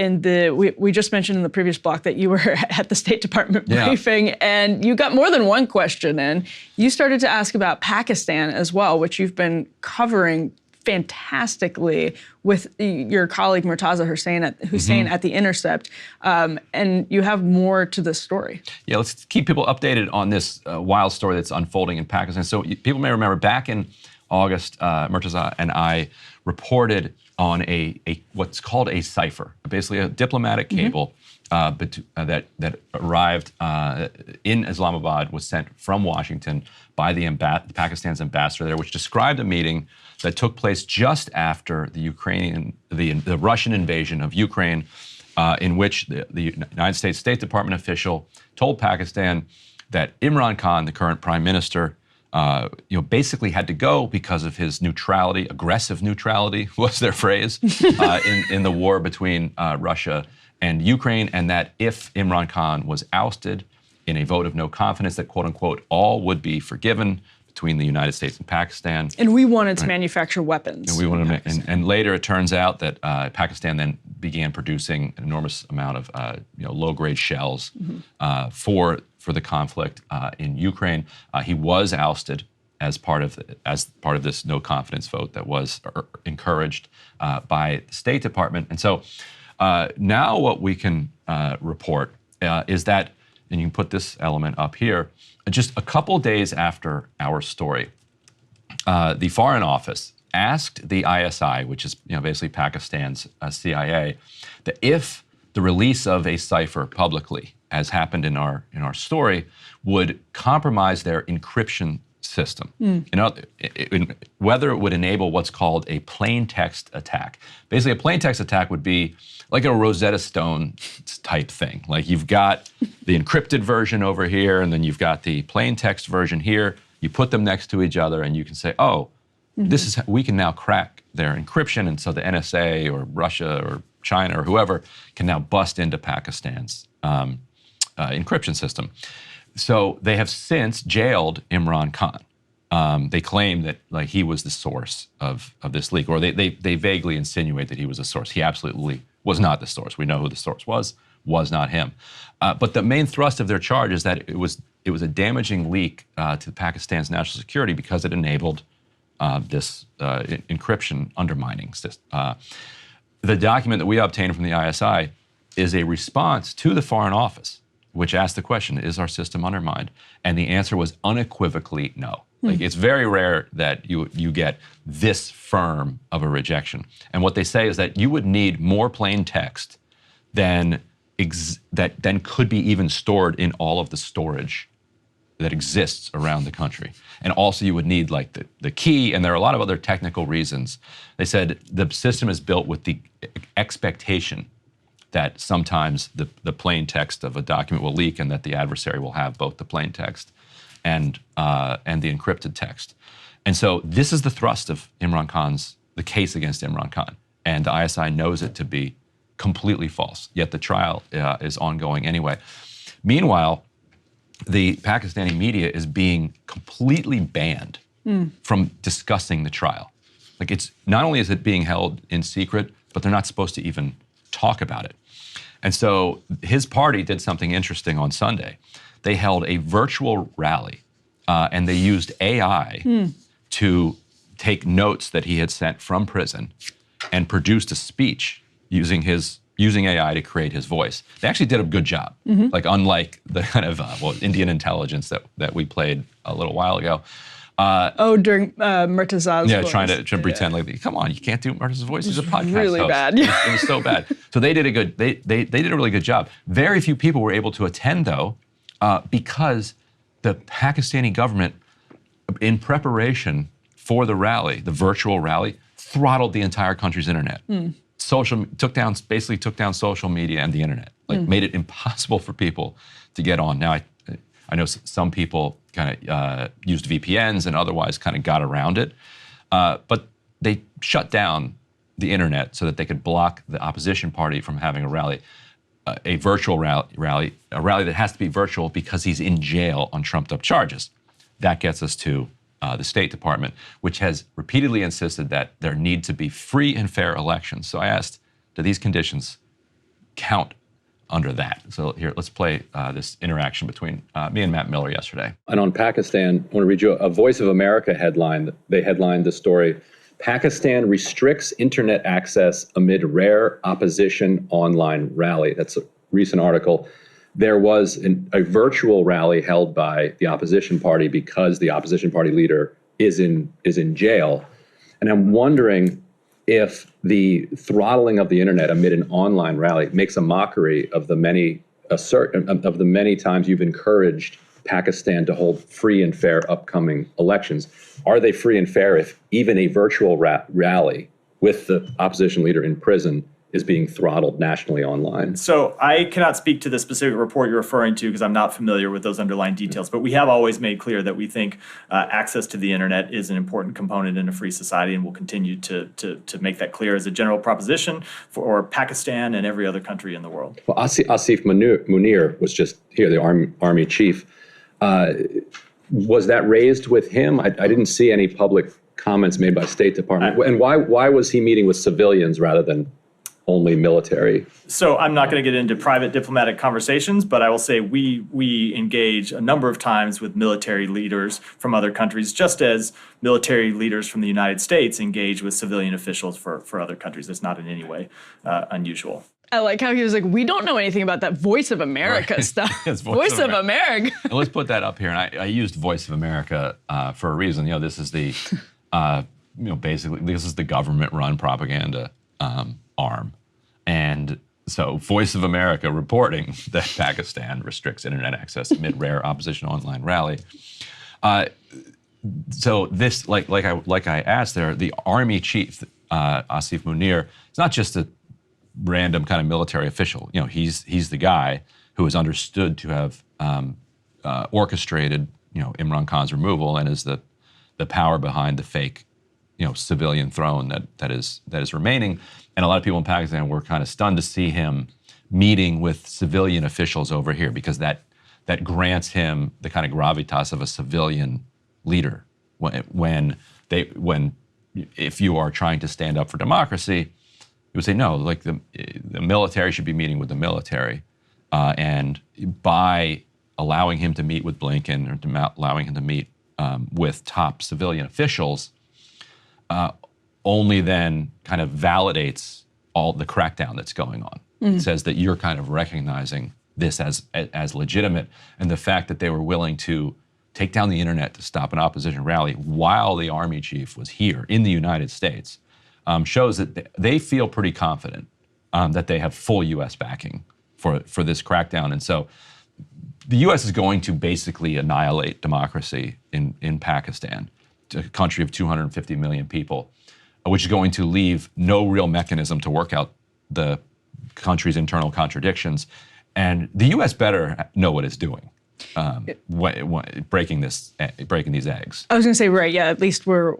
we just mentioned in the previous block that you were at the State Department briefing, and you got more than one question in. You started to ask about Pakistan as well, which you've been covering fantastically with your colleague Murtaza Hussain at The Intercept, and you have more to this story. Yeah, let's keep people updated on this wild story that's unfolding in Pakistan. So people may remember back in August, Murtaza and I reported on what's called a cipher, basically a diplomatic cable that arrived in Islamabad, was sent from Washington by Pakistan's ambassador there, which described a meeting that took place just after the Russian invasion of Ukraine, in which the United States State Department official told Pakistan that Imran Khan, the current prime minister, basically had to go because of his neutrality, aggressive neutrality was their phrase, in the war between Russia and Ukraine, and that if Imran Khan was ousted in a vote of no confidence, that quote unquote all would be forgiven between the United States and Pakistan. And we wanted to manufacture weapons. And we wanted and later it turns out that Pakistan then began producing an enormous amount of low-grade shells for the conflict in Ukraine. He was ousted as part of this no confidence vote that was encouraged by the State Department. And so now what we can report is that, and you can put this element up here, just a couple days after our story, the Foreign Office asked the ISI, which is basically Pakistan's CIA, that if the release of a cipher publicly, as happened in our story, would compromise their encryption system. Whether it would enable what's called a plain text attack. Basically, a plain text attack would be like a Rosetta Stone type thing. Like you've got the encrypted version over here, and then you've got the plain text version here. You put them next to each other, and you can say, oh, we can now crack their encryption, and so the NSA or Russia or China or whoever can now bust into Pakistan's encryption system. So they have since jailed Imran Khan. They claim that he was the source of this leak, or they vaguely insinuate that he was the source. He absolutely was not the source. We know who the source was not him. But the main thrust of their charge is that it was a damaging leak to Pakistan's national security because it enabled this encryption undermining system. The document that we obtained from the ISI is a response to the Foreign Office, which asked the question, is our system undermined? And the answer was unequivocally no. It's very rare that you get this firm of a rejection. And what they say is that you would need more plain text than could be even stored in all of the storage that exists around the country. And also you would need the key, and there are a lot of other technical reasons. They said the system is built with the expectation that sometimes the plain text of a document will leak and that the adversary will have both the plain text and the encrypted text. And so this is the thrust of the case against Imran Khan. And the ISI knows it to be completely false, yet the trial is ongoing anyway. Meanwhile, the Pakistani media is being completely banned from discussing the trial. It's not only is it being held in secret, but they're not supposed to even talk about it. And so his party did something interesting on Sunday. They held a virtual rally, and they used AI to take notes that he had sent from prison and produced a speech using AI to create his voice. They actually did a good job, unlike the kind of Indian intelligence that we played a little while ago. During Murtaza's voice. Trying to pretend like, come on, you can't do Murtaza's voice. He's a podcast really host. bad. It was so bad. So they did they did a really good job. Very few people were able to attend though, because the Pakistani government, in preparation for the rally, the virtual rally, throttled the entire country's internet. Basically took down social media and the internet, made it impossible for people to get on. Now, I know some people kind of used VPNs and otherwise kind of got around it, but they shut down the internet so that they could block the opposition party from having a rally, a virtual rally that has to be virtual because he's in jail on trumped-up charges. That gets us to the State Department, which has repeatedly insisted that there need to be free and fair elections. So I asked, do these conditions count under that? So here, let's play this interaction between me and Matt Miller yesterday. And on Pakistan, I want to read you a Voice of America headline. They headlined the story, Pakistan restricts internet access amid rare opposition online rally. That's a recent article. There was a virtual rally held by the opposition party because the opposition party leader is in jail. And I'm wondering if the throttling of the internet amid an online rally makes a mockery of the many times you've encouraged Pakistan to hold free and fair upcoming elections. Are they free and fair if even a virtual rally with the opposition leader in prison is being throttled nationally online? So I cannot speak to the specific report you're referring to because I'm not familiar with those underlying details, but we have always made clear that we think access to the internet is an important component in a free society, and we'll continue to make that clear as a general proposition for Pakistan and every other country in the world. Well, Asif Munir was just here, the army chief. Was that raised with him? I didn't see any public comments made by State Department. And why was he meeting with civilians rather than only military? So I'm not going to get into private diplomatic conversations, but I will say we engage a number of times with military leaders from other countries, just as military leaders from the United States engage with civilian officials for other countries. It's not in any way unusual. I like how he was like, we don't know anything about that Voice of America stuff. Voice of America. And let's put that up here. And I used Voice of America for a reason. This is the, basically, this is the government-run propaganda arm. And so Voice of America reporting that Pakistan restricts internet access amid rare opposition online rally. So this, like I asked there, the army chief, Asif Munir, it's not just a random kind of military official. He's the guy who is understood to have orchestrated, Imran Khan's removal and is the power behind the fake, civilian throne that is remaining. And a lot of people in Pakistan were kind of stunned to see him meeting with civilian officials over here because that grants him the kind of gravitas of a civilian leader. If you are trying to stand up for democracy, you would say no. Like the military should be meeting with the military, and by allowing him to meet with Blinken or allowing him to meet with top civilian officials, only then kind of validates all the crackdown that's going on. It says that you're kind of recognizing this as legitimate, and the fact that they were willing to take down the internet to stop an opposition rally while the army chief was here in the United States shows that they feel pretty confident that they have full U.S. backing for this crackdown. And so the U.S. is going to basically annihilate democracy in Pakistan, a country of 250 million people, which is going to leave no real mechanism to work out the country's internal contradictions. And the U.S. better know what it's doing, breaking these eggs. I was going to say, right, yeah, at least we're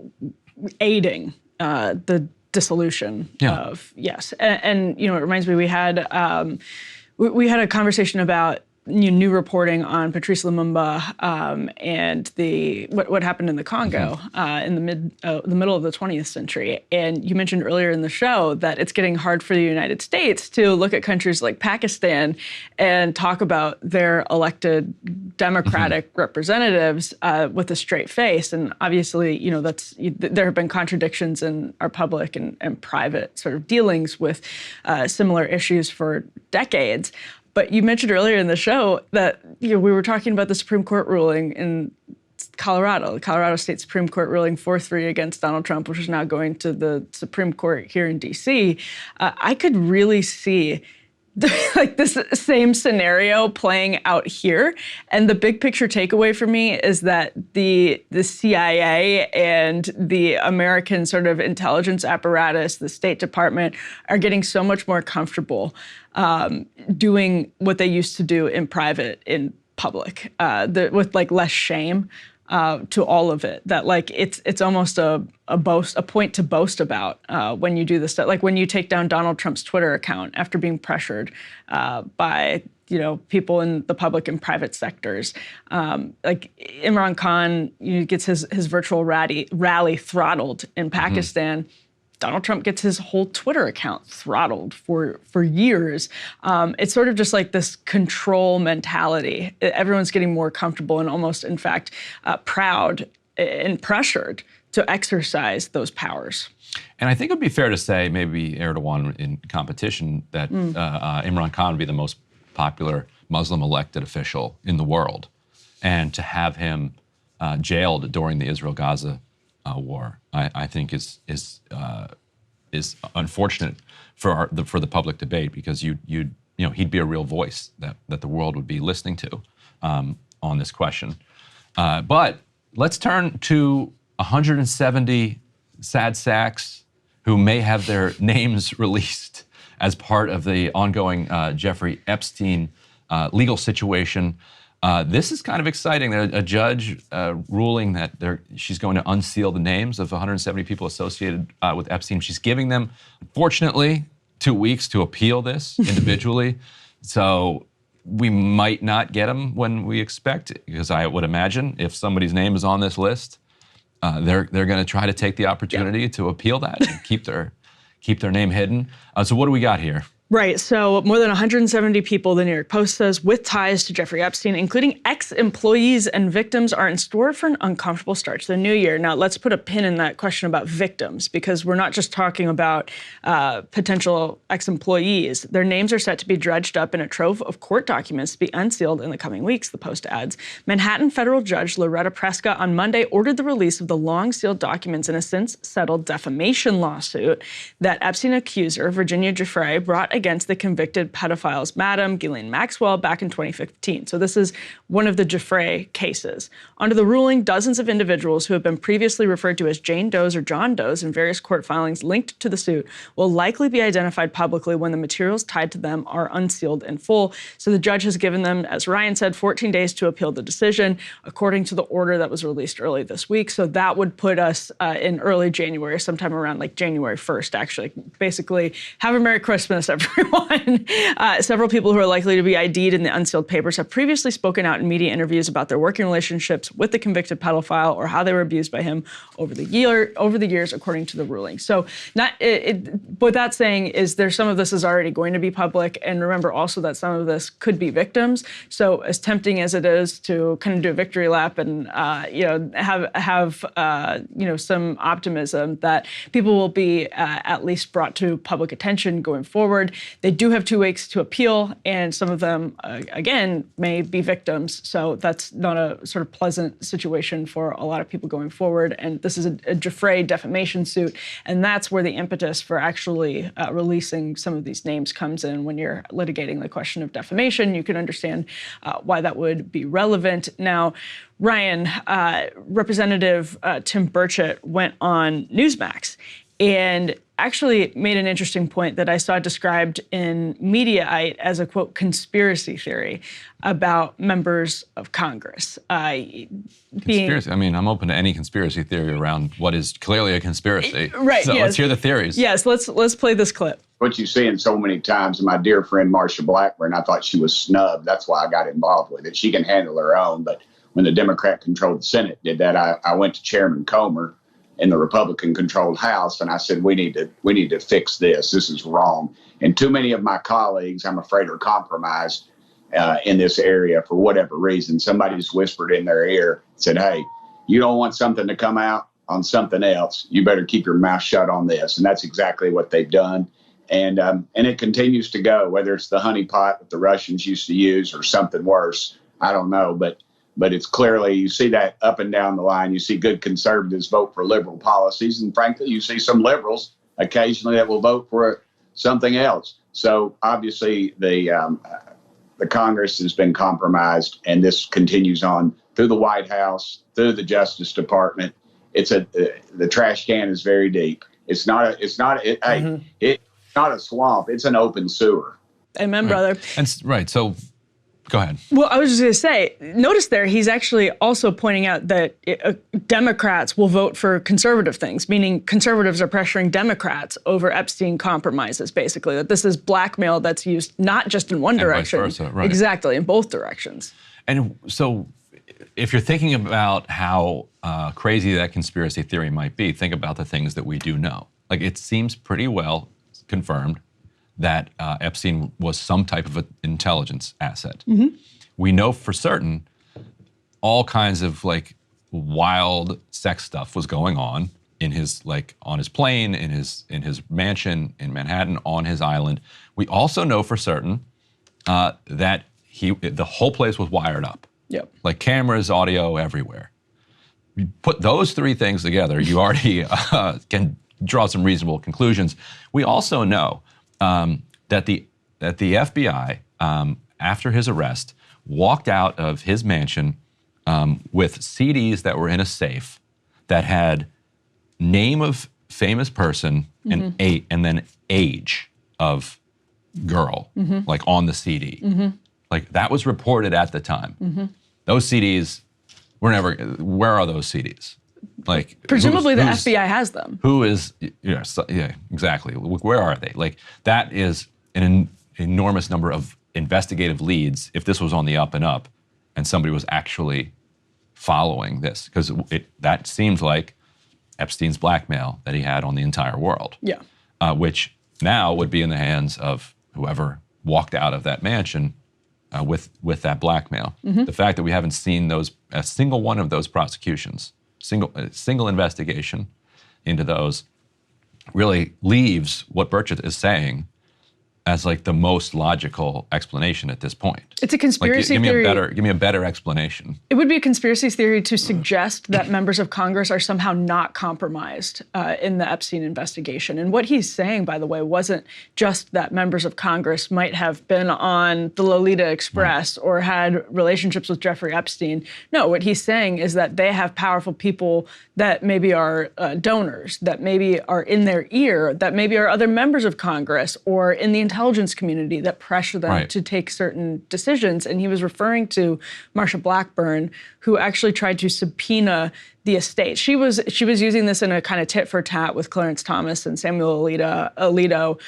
aiding the dissolution of, yes. And it reminds me, we had a conversation about new reporting on Patrice Lumumba and what happened in the Congo in the middle of the 20th century. And you mentioned earlier in the show that it's getting hard for the United States to look at countries like Pakistan and talk about their elected democratic representatives with a straight face. And obviously, there have been contradictions in our public and private sort of dealings with similar issues for decades. But you mentioned earlier in the show that we were talking about the Supreme Court ruling in Colorado, the Colorado State Supreme Court ruling 4-3 against Donald Trump, which is now going to the Supreme Court here in D.C., I could really see like this same scenario playing out here. And the big picture takeaway for me is that the CIA and the American sort of intelligence apparatus, the State Department, are getting so much more comfortable doing what they used to do in private in public, with like less shame to all of it. That like it's almost a point to boast about when you do this stuff. Like when you take down Donald Trump's Twitter account after being pressured by people in the public and private sectors. Like Imran Khan gets his virtual rally throttled in Pakistan. Donald Trump gets his whole Twitter account throttled for years. It's sort of just like this control mentality. Everyone's getting more comfortable and almost, in fact, proud and pressured to exercise those powers. And I think it would be fair to say, maybe Erdogan in competition, that Imran Khan would be the most popular Muslim elected official in the world. And to have him jailed during the Israel-Gaza war, I think is unfortunate for the public debate, because he'd be a real voice that the world would be listening to on this question. But let's turn to 170 sad sacks who may have their names released as part of the ongoing Jeffrey Epstein legal situation. This is kind of exciting. A judge ruling that she's going to unseal the names of 170 people associated with Epstein. She's giving them, unfortunately, 2 weeks to appeal this individually. So we might not get them when we expect, because I would imagine if somebody's name is on this list, they're going to try to take the opportunity to appeal that and keep their name hidden. So what do we got here? Right. So more than 170 people, the New York Post says, with ties to Jeffrey Epstein, including ex-employees and victims, are in store for an uncomfortable start to the new year. Now, let's put a pin in that question about victims, because we're not just talking about potential ex-employees. Their names are set to be dredged up in a trove of court documents to be unsealed in the coming weeks, the Post adds. Manhattan federal judge Loretta Preska on Monday ordered the release of the long-sealed documents in a since-settled defamation lawsuit that Epstein accuser Virginia Giuffre brought against the convicted pedophiles Madam Ghislaine Maxwell back in 2015. So this is one of the Giuffre cases. Under the ruling, dozens of individuals who have been previously referred to as Jane Does or John Does in various court filings linked to the suit will likely be identified publicly when the materials tied to them are unsealed in full. So the judge has given them, as Ryan said, 14 days to appeal the decision, according to the order that was released early this week. So that would put us in early January, sometime around like January 1st, actually. Basically, have a Merry Christmas, everyone. Several people who are likely to be ID'd in the unsealed papers have previously spoken out in media interviews about their working relationships with the convicted pedophile or how they were abused by him over the years, according to the ruling. So what that's saying is some of this is already going to be public. And remember also that some of this could be victims. So as tempting as it is to kind of do a victory lap and have some optimism that people will be at least brought to public attention going forward, they do have 2 weeks to appeal, and some of them, again, may be victims. So that's not a sort of pleasant situation for a lot of people going forward. And this is a Giuffre defamation suit, and that's where the impetus for actually releasing some of these names comes in. When you're litigating the question of defamation, you can understand why that would be relevant. Now, Ryan, Representative Tim Burchett went on Newsmax and actually made an interesting point that I saw described in Mediaite as a, quote, conspiracy theory about members of Congress. Conspiracy? I mean, I'm open to any conspiracy theory around what is clearly a conspiracy. Right, so yes. Let's hear the theories. Yes, let's play this clip. What you've seen so many times, and my dear friend Marsha Blackburn, I thought she was snubbed. That's why I got involved with it. She can handle her own, but when the Democrat-controlled Senate did that, I went to Chairman Comer in the Republican-controlled House, and I said, we need to fix this. This is wrong. And too many of my colleagues, I'm afraid, are compromised in this area for whatever reason. Somebody just whispered in their ear, said, hey, you don't want something to come out on something else. You better keep your mouth shut on this. And that's exactly what they've done. And it continues to go, whether it's the honeypot that the Russians used to use or something worse. I don't know. But But it's clearly, you see that up and down the line. You see good conservatives vote for liberal policies. And frankly, you see some liberals occasionally that will vote for something else. So obviously the Congress has been compromised, and this continues on through the White House, through the Justice Department. The trash can is very deep. It's not a swamp. It's an open sewer. Amen, brother. Right. So go ahead. Well, I was just going to say, notice there, he's actually also pointing out that Democrats will vote for conservative things, meaning conservatives are pressuring Democrats over Epstein compromises, basically, that this is blackmail that's used not just in one direction. Vice versa, right. Exactly, in both directions. And so if you're thinking about how crazy that conspiracy theory might be, think about the things that we do know. Like, it seems pretty well confirmed that Epstein was some type of an intelligence asset. Mm-hmm. We know for certain all kinds of like wild sex stuff was going on in his on his plane, in his mansion in Manhattan, on his island. We also know for certain that the whole place was wired up. Yep. Like cameras, audio, everywhere. You put those three things together, you already can draw some reasonable conclusions. We also know that the FBI, after his arrest, walked out of his mansion with CDs that were in a safe that had name of famous person and then age of girl, like on the CD. Like that was reported at the time. Those CDs were never. Where are those CDs? Like presumably the FBI has them. Who is? Yeah, exactly. Where are they? Like that is an enormous number of investigative leads. If this was on the up and up, and somebody was actually following this, because that seems like Epstein's blackmail that he had on the entire world. Yeah. Which now would be in the hands of whoever walked out of that mansion with that blackmail. The fact that we haven't seen a single one of those prosecutions, single investigation into those, really leaves what Burchett is saying as like the most logical explanation at this point. It's a conspiracy theory. Give me a better explanation. It would be a conspiracy theory to suggest that members of Congress are somehow not compromised in the Epstein investigation. And what he's saying, by the way, wasn't just that members of Congress might have been on the Lolita Express or had relationships with Jeffrey Epstein. No, what he's saying is that they have powerful people that maybe are donors, that maybe are in their ear, that maybe are other members of Congress or in the intelligence community that pressure them to take certain decisions. And he was referring to Marsha Blackburn, who actually tried to subpoena the estate. She was using this in a kind of tit for tat with Clarence Thomas and Samuel Alito,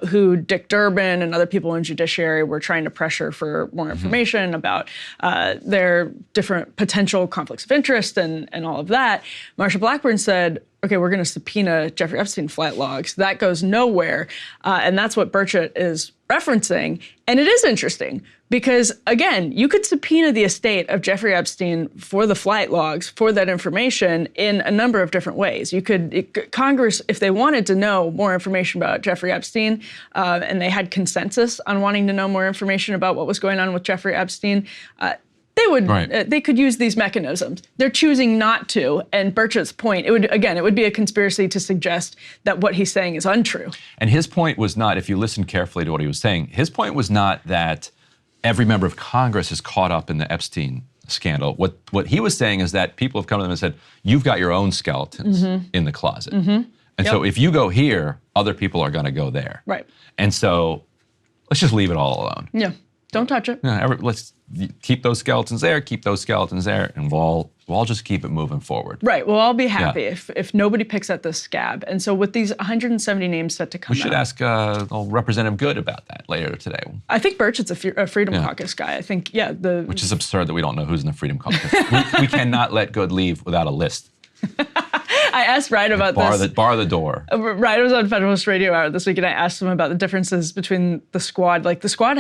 who Dick Durbin and other people in judiciary were trying to pressure for more information about their different potential conflicts of interest and all of that. Marsha Blackburn said, okay, we're going to subpoena Jeffrey Epstein flight logs. That goes nowhere. And that's what Burchett is referencing. And it is interesting because, again, you could subpoena the estate of Jeffrey Epstein for the flight logs, for that information in a number of different ways. Congress, if they wanted to know more information about Jeffrey Epstein, and they had consensus on wanting to know more information about what was going on with Jeffrey Epstein, they would. They could use these mechanisms. They're choosing not to. And Burchett's point, it would be a conspiracy to suggest that what he's saying is untrue. And his point was not, if you listen carefully to what he was saying, his point was not that every member of Congress is caught up in the Epstein scandal. What he was saying is that people have come to them and said, you've got your own skeletons in the closet. And so if you go here, other people are going to go there. Right. And so let's just leave it all alone. Yeah. Don't touch it. Let's keep those skeletons there, and we'll all just keep it moving forward. Right. We'll all be happy if nobody picks at this scab. And so with these 170 names set to come out. We should ask Representative Good about that later today. I think Burchett's a Freedom Caucus guy. I think, which is absurd that we don't know who's in the Freedom Caucus. we cannot let Good leave without a list. I asked Ryan about this. Bar the door. Ryan was on Federalist Radio Hour this week, and I asked him about the differences between the squad. Like, the squad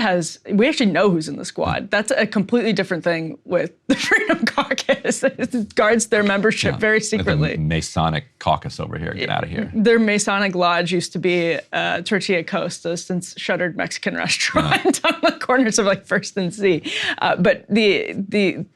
we actually know who's in the squad. That's a completely different thing with the Freedom Caucus. Caucus. It guards their membership very secretly. The Masonic Caucus over here. Get out of here. Their Masonic Lodge used to be Tortilla Costa, since shuttered Mexican restaurant on the corners of like First and C. But the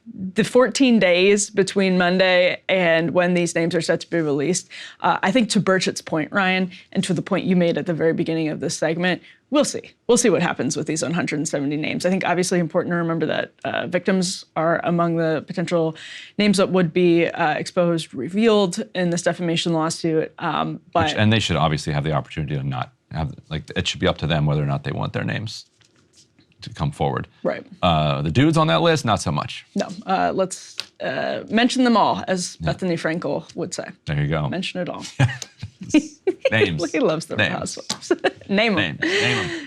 14 days between Monday and when these names are set to be released, I think to Burchett's point, Ryan, and to the point you made at the very beginning of this segment, we'll see. We'll see what happens with these 170 names. I think obviously important to remember that victims are among the potential names that would be exposed, revealed in this defamation lawsuit. And they should obviously have the opportunity to not have, like, it should be up to them whether or not they want their names to come forward. Right. The dudes on that list, not so much. No. Let's mention them all, as Bethany Frankel would say. There you go. Mention it all. Names. He loves the housewives. Name them.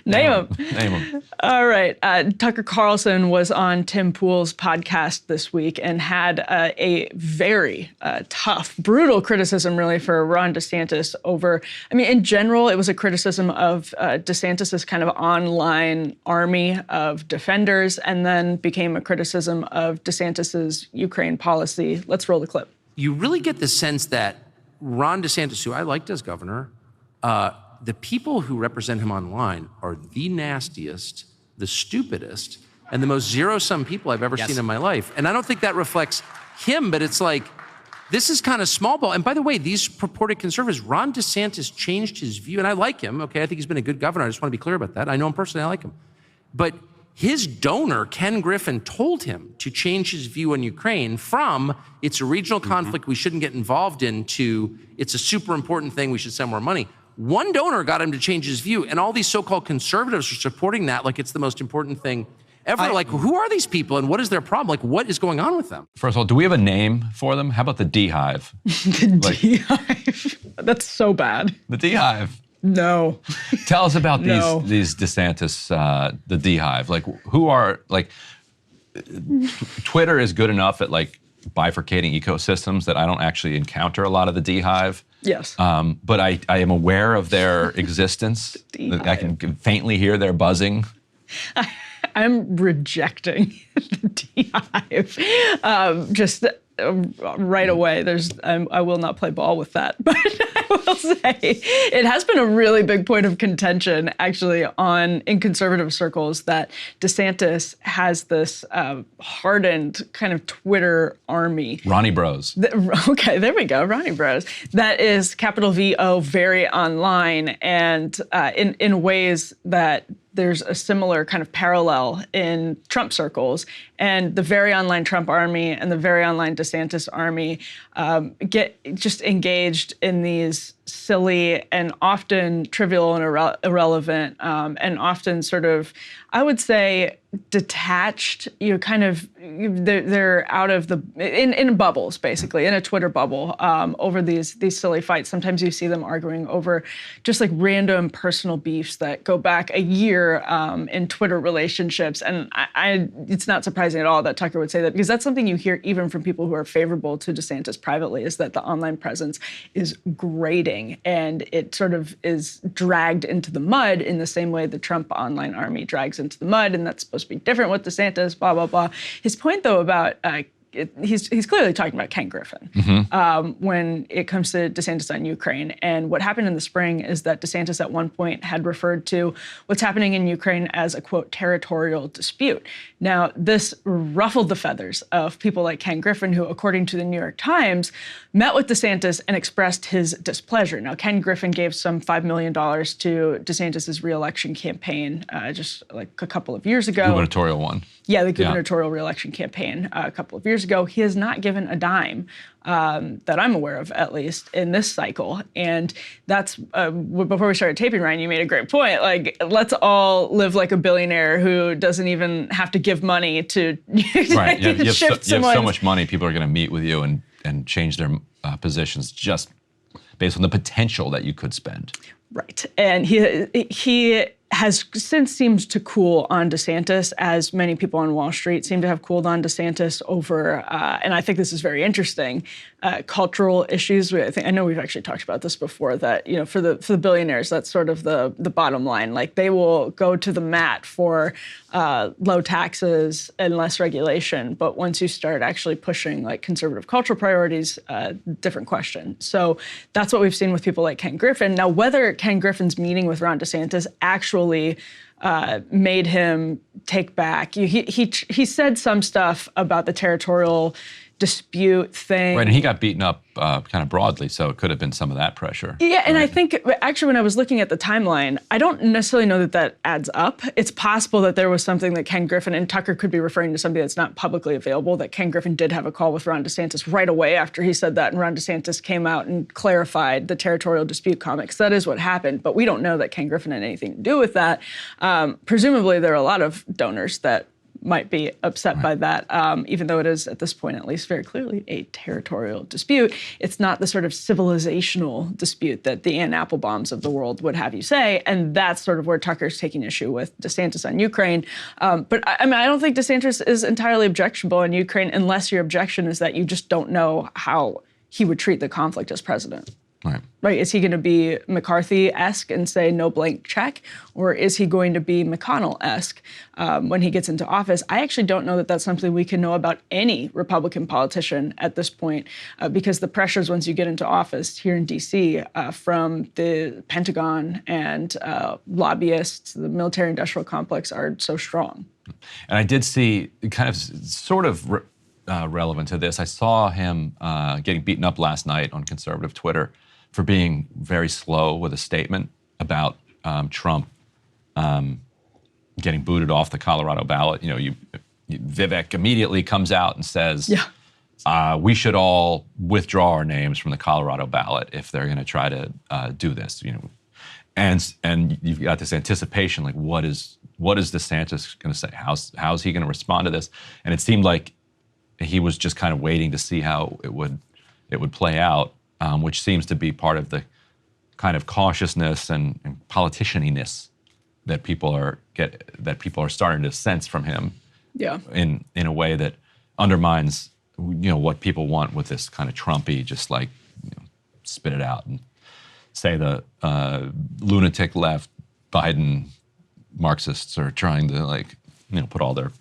Name them. All right. Tucker Carlson was on Tim Pool's podcast this week and had a very tough, brutal criticism, really, for Ron DeSantis over, I mean, in general, it was a criticism of DeSantis's kind of online army of defenders, and then became a criticism of DeSantis's Ukraine policy. Let's roll the clip. You really get the sense that Ron DeSantis, who I liked as governor, the people who represent him online are the nastiest, the stupidest, and the most zero-sum people I've ever seen in my life. And I don't think that reflects him, but it's like, this is kind of small ball. And by the way, these purported conservatives, Ron DeSantis changed his view, and I like him, okay? I think he's been a good governor. I just want to be clear about that. I know him personally, I like him. But his donor, Ken Griffin, told him to change his view on Ukraine from it's a regional conflict we shouldn't get involved in to it's a super important thing, we should send more money. One donor got him to change his view, and all these so-called conservatives are supporting that like it's the most important thing ever. Like, who are these people and what is their problem? Like, what is going on with them? First of all, do we have a name for them? How about the D Hive? The D Hive. That's so bad. The D Hive. No. Tell us about these DeSantis, the D Hive. Like, who are, like, Twitter is good enough at, like, bifurcating ecosystems that I don't actually encounter a lot of the D Hive. Yes. But I am aware of their existence. I can faintly hear their buzzing. I'm rejecting the D Hive. Just right away. I will not play ball with that, but I will say it has been a really big point of contention, actually, in conservative circles, that DeSantis has this hardened kind of Twitter army. Ronnie Bros. Okay, there we go, Ronnie Bros. That is capital V-O, very online, and in ways that there's a similar kind of parallel in Trump circles, and the very online Trump army and the very online DeSantis army get just engaged in these silly and often trivial and irrelevant and often sort of, I would say, detached. They're out of the in bubbles, basically, in a Twitter bubble, over these silly fights. Sometimes you see them arguing over just like random personal beefs that go back a year in Twitter relationships. And it's not surprising at all that Tucker would say that, because that's something you hear even from people who are favorable to DeSantis privately, is that the online presence is grating, and it sort of is dragged into the mud in the same way the Trump online army drags into the mud, and that's supposed to be different with DeSantis, blah, blah, blah. His point, though, about he's clearly talking about Ken Griffin when it comes to DeSantis on Ukraine. And what happened in the spring is that DeSantis at one point had referred to what's happening in Ukraine as a, quote, territorial dispute. Now, this ruffled the feathers of people like Ken Griffin, who, according to the New York Times, met with DeSantis and expressed his displeasure. Now, Ken Griffin gave some $5 million to DeSantis's reelection campaign just like a couple of years ago. Gubernatorial one. Yeah, the gubernatorial reelection campaign a couple of years ago. He has not given a dime that I'm aware of, at least, in this cycle. And that's, before we started taping, Ryan, you made a great point. Like, let's all live like a billionaire who doesn't even have to give money to right. You have so much money, people are going to meet with you and change their positions just based on the potential that you could spend. Right. And he has since seemed to cool on DeSantis, as many people on Wall Street seem to have cooled on DeSantis over, and I think this is very interesting, cultural issues. I know we've actually talked about this before, that, you know, for the billionaires, that's sort of the bottom line. Like, they will go to the mat for low taxes and less regulation, but once you start actually pushing like conservative cultural priorities, different question. So that's what we've seen with people like Ken Griffin. Now, whether Ken Griffin's meeting with Ron DeSantis actually made him take back, he said some stuff about the territorial dispute thing. Right, and he got beaten up kind of broadly, so it could have been some of that pressure. Yeah, and I think, actually, when I was looking at the timeline, I don't necessarily know that adds up. It's possible that there was something that Ken Griffin, and Tucker could be referring to something that's not publicly available, that Ken Griffin did have a call with Ron DeSantis right away after he said that, and Ron DeSantis came out and clarified the territorial dispute comment, 'cause that is what happened, but we don't know that Ken Griffin had anything to do with that. Presumably, there are a lot of donors that might be upset by that, even though it is, at this point at least, very clearly a territorial dispute. It's not the sort of civilizational dispute that the Ann Applebaums of the world would have you say, and that's sort of where Tucker's taking issue with DeSantis on Ukraine. But I mean, I don't think DeSantis is entirely objectionable on Ukraine, unless your objection is that you just don't know how he would treat the conflict as president. Right. Is he going to be McCarthy-esque and say no blank check? Or is he going to be McConnell-esque when he gets into office? I actually don't know that that's something we can know about any Republican politician at this point, because the pressures once you get into office here in D.C. From the Pentagon and lobbyists, the military-industrial complex, are so strong. And I did see, kind of sort of relevant to this, I saw him getting beaten up last night on conservative Twitter for being very slow with a statement about Trump getting booted off the Colorado ballot. You know, Vivek immediately comes out and says, we should all withdraw our names from the Colorado ballot if they're going to try to do this. You know, and you've got this anticipation, like, what is DeSantis going to say? How's he going to respond to this? And it seemed like he was just kind of waiting to see how it would play out. Which seems to be part of the kind of cautiousness and politicianiness that people are starting to sense from him. Yeah. In a way that undermines, you know, what people want with this kind of Trumpy, just like, you know, spit it out and say the lunatic left Biden Marxists are trying to, like, you know, put all their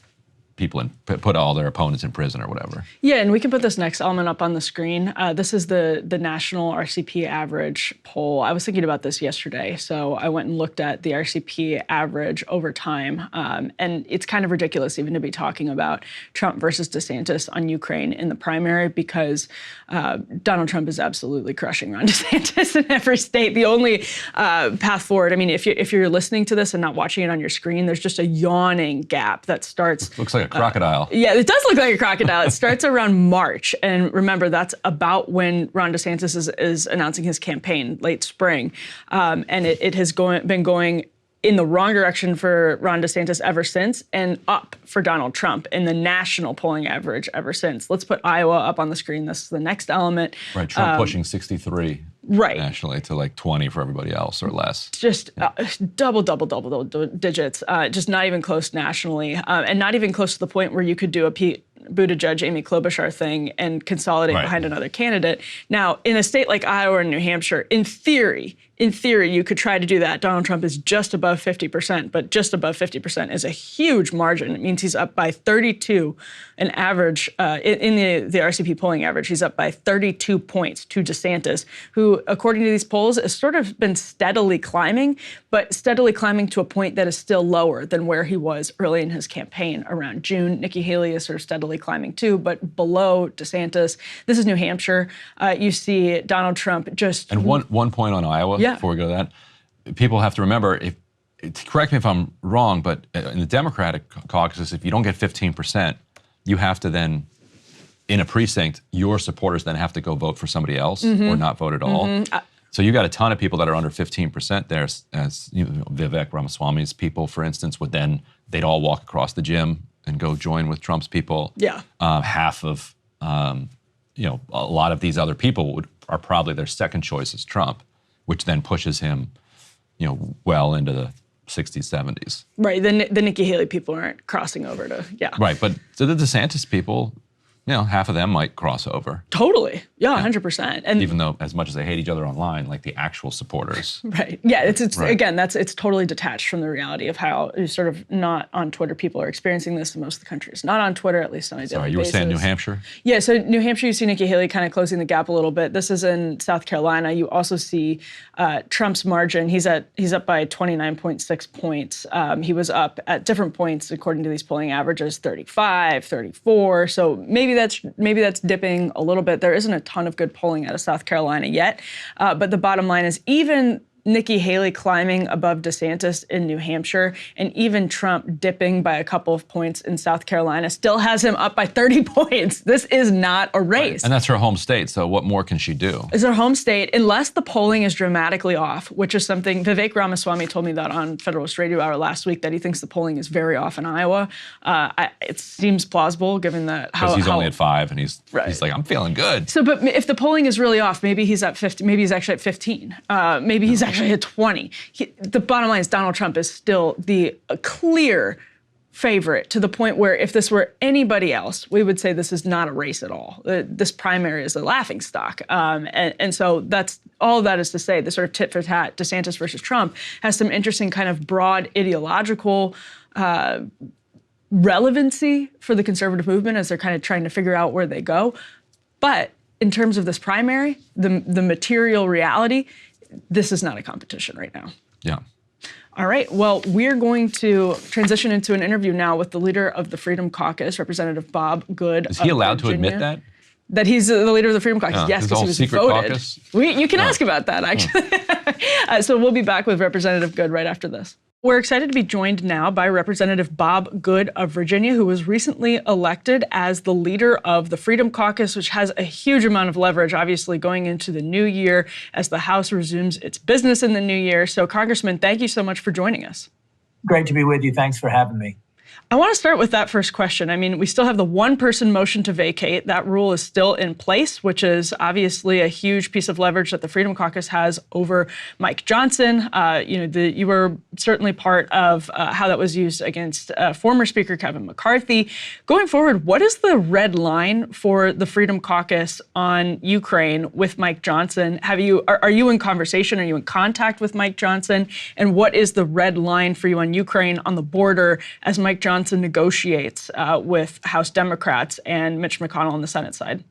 people in, put all their opponents in prison or whatever. Yeah, and we can put this next element up on the screen. This is the national RCP average poll. I was thinking about this yesterday, so I went and looked at the RCP average over time, and it's kind of ridiculous even to be talking about Trump versus DeSantis on Ukraine in the primary, because Donald Trump is absolutely crushing Ron DeSantis in every state. The only path forward, I mean, if you're listening to this and not watching it on your screen, there's just a yawning gap that starts. Looks like a crocodile. Yeah, it does look like a crocodile. It starts around March. And remember, that's about when Ron DeSantis is announcing his campaign, late spring. And it has been going in the wrong direction for Ron DeSantis ever since, and up for Donald Trump in the national polling average ever since. Let's put Iowa up on the screen. This is the next element. Right, Trump pushing 63 nationally to like 20 for everybody else or less. Just double digits, just not even close nationally, and not even close to the point where you could do a Pete Buttigieg, Amy Klobuchar thing and consolidate behind another candidate. Now, in a state like Iowa and New Hampshire, in theory, you could try to do that. Donald Trump is just above 50%, but just above 50% is a huge margin. It means he's up by 32, an average, in the RCP polling average, he's up by 32 points to DeSantis, who, according to these polls, has sort of been steadily climbing, but steadily climbing to a point that is still lower than where he was early in his campaign around June. Nikki Haley is sort of steadily climbing too, but below DeSantis. This is New Hampshire. You see Donald Trump just... And one point on Iowa, before we go to that, people have to remember, correct me if I'm wrong, but in the Democratic caucuses, if you don't get 15%, you have to then, in a precinct, your supporters then have to go vote for somebody else or not vote at all. So you got a ton of people that are under 15% there, as you know, Vivek Ramaswamy's people, for instance, they'd all walk across the gym and go join with Trump's people. Yeah. Half of, a lot of these other people are probably their second choice is Trump, which then pushes him, well into the 60s, 70s. Right. The Nikki Haley people aren't crossing over to, yeah. Right. But the DeSantis people, half of them might cross over. Totally. Yeah, 100%. And even though as much as they hate each other online, like the actual supporters. Right. Yeah, it's Right. Again, it's totally detached from the reality of how sort of not on Twitter people are experiencing this. Most of the country is not on Twitter, at least on a daily Sorry, you were basis. saying New Hampshire? Yeah, so New Hampshire, you see Nikki Haley kind of closing the gap a little bit. This is in South Carolina. You also see Trump's margin. He's up by 29.6 points. He was up at different points, according to these polling averages, 35, 34. So maybe that's dipping a little bit. There isn't a ton of good polling out of South Carolina yet. But the bottom line is even Nikki Haley climbing above DeSantis in New Hampshire, and even Trump dipping by a couple of points in South Carolina still has him up by 30 points. This is not a race. Right. And that's her home state, so what more can she do? It's her home state, unless the polling is dramatically off, which is something Vivek Ramaswamy told me that on Federalist Radio Hour last week, that he thinks the polling is very off in Iowa. It seems plausible given that Because he's only at 5, and he's like, I'm feeling good. So, but if the polling is really off, maybe he's at 50, maybe he's actually at 15, maybe he's actually at 20. The bottom line is Donald Trump is still the clear favorite, to the point where if this were anybody else, we would say this is not a race at all. This primary is a laughingstock. And so that's all that is to say. The sort of tit for tat, DeSantis versus Trump, has some interesting kind of broad ideological relevancy for the conservative movement as they're kind of trying to figure out where they go. But in terms of this primary, the material reality, this is not a competition right now. Yeah. All right. Well, we're going to transition into an interview now with the leader of the Freedom Caucus, Representative Bob Good. Is he allowed to admit that? That he's the leader of the Freedom Caucus? Yes, because he was secret voted. Caucus? You can ask about that, actually. So we'll be back with Representative Good right after this. We're excited to be joined now by Representative Bob Good of Virginia, who was recently elected as the leader of the Freedom Caucus, which has a huge amount of leverage, obviously, going into the new year as the House resumes its business in the new year. So, Congressman, thank you so much for joining us. Great to be with you. Thanks for having me. I want to start with that first question. I mean, we still have the one-person motion to vacate. That rule is still in place, which is obviously a huge piece of leverage that the Freedom Caucus has over Mike Johnson. You were certainly part of how that was used against former Speaker Kevin McCarthy. Going forward, what is the red line for the Freedom Caucus on Ukraine with Mike Johnson? Are you in conversation? Are you in contact with Mike Johnson? And what is the red line for you on Ukraine on the border as Mike Johnson negotiates with House Democrats and Mitch McConnell on the Senate side?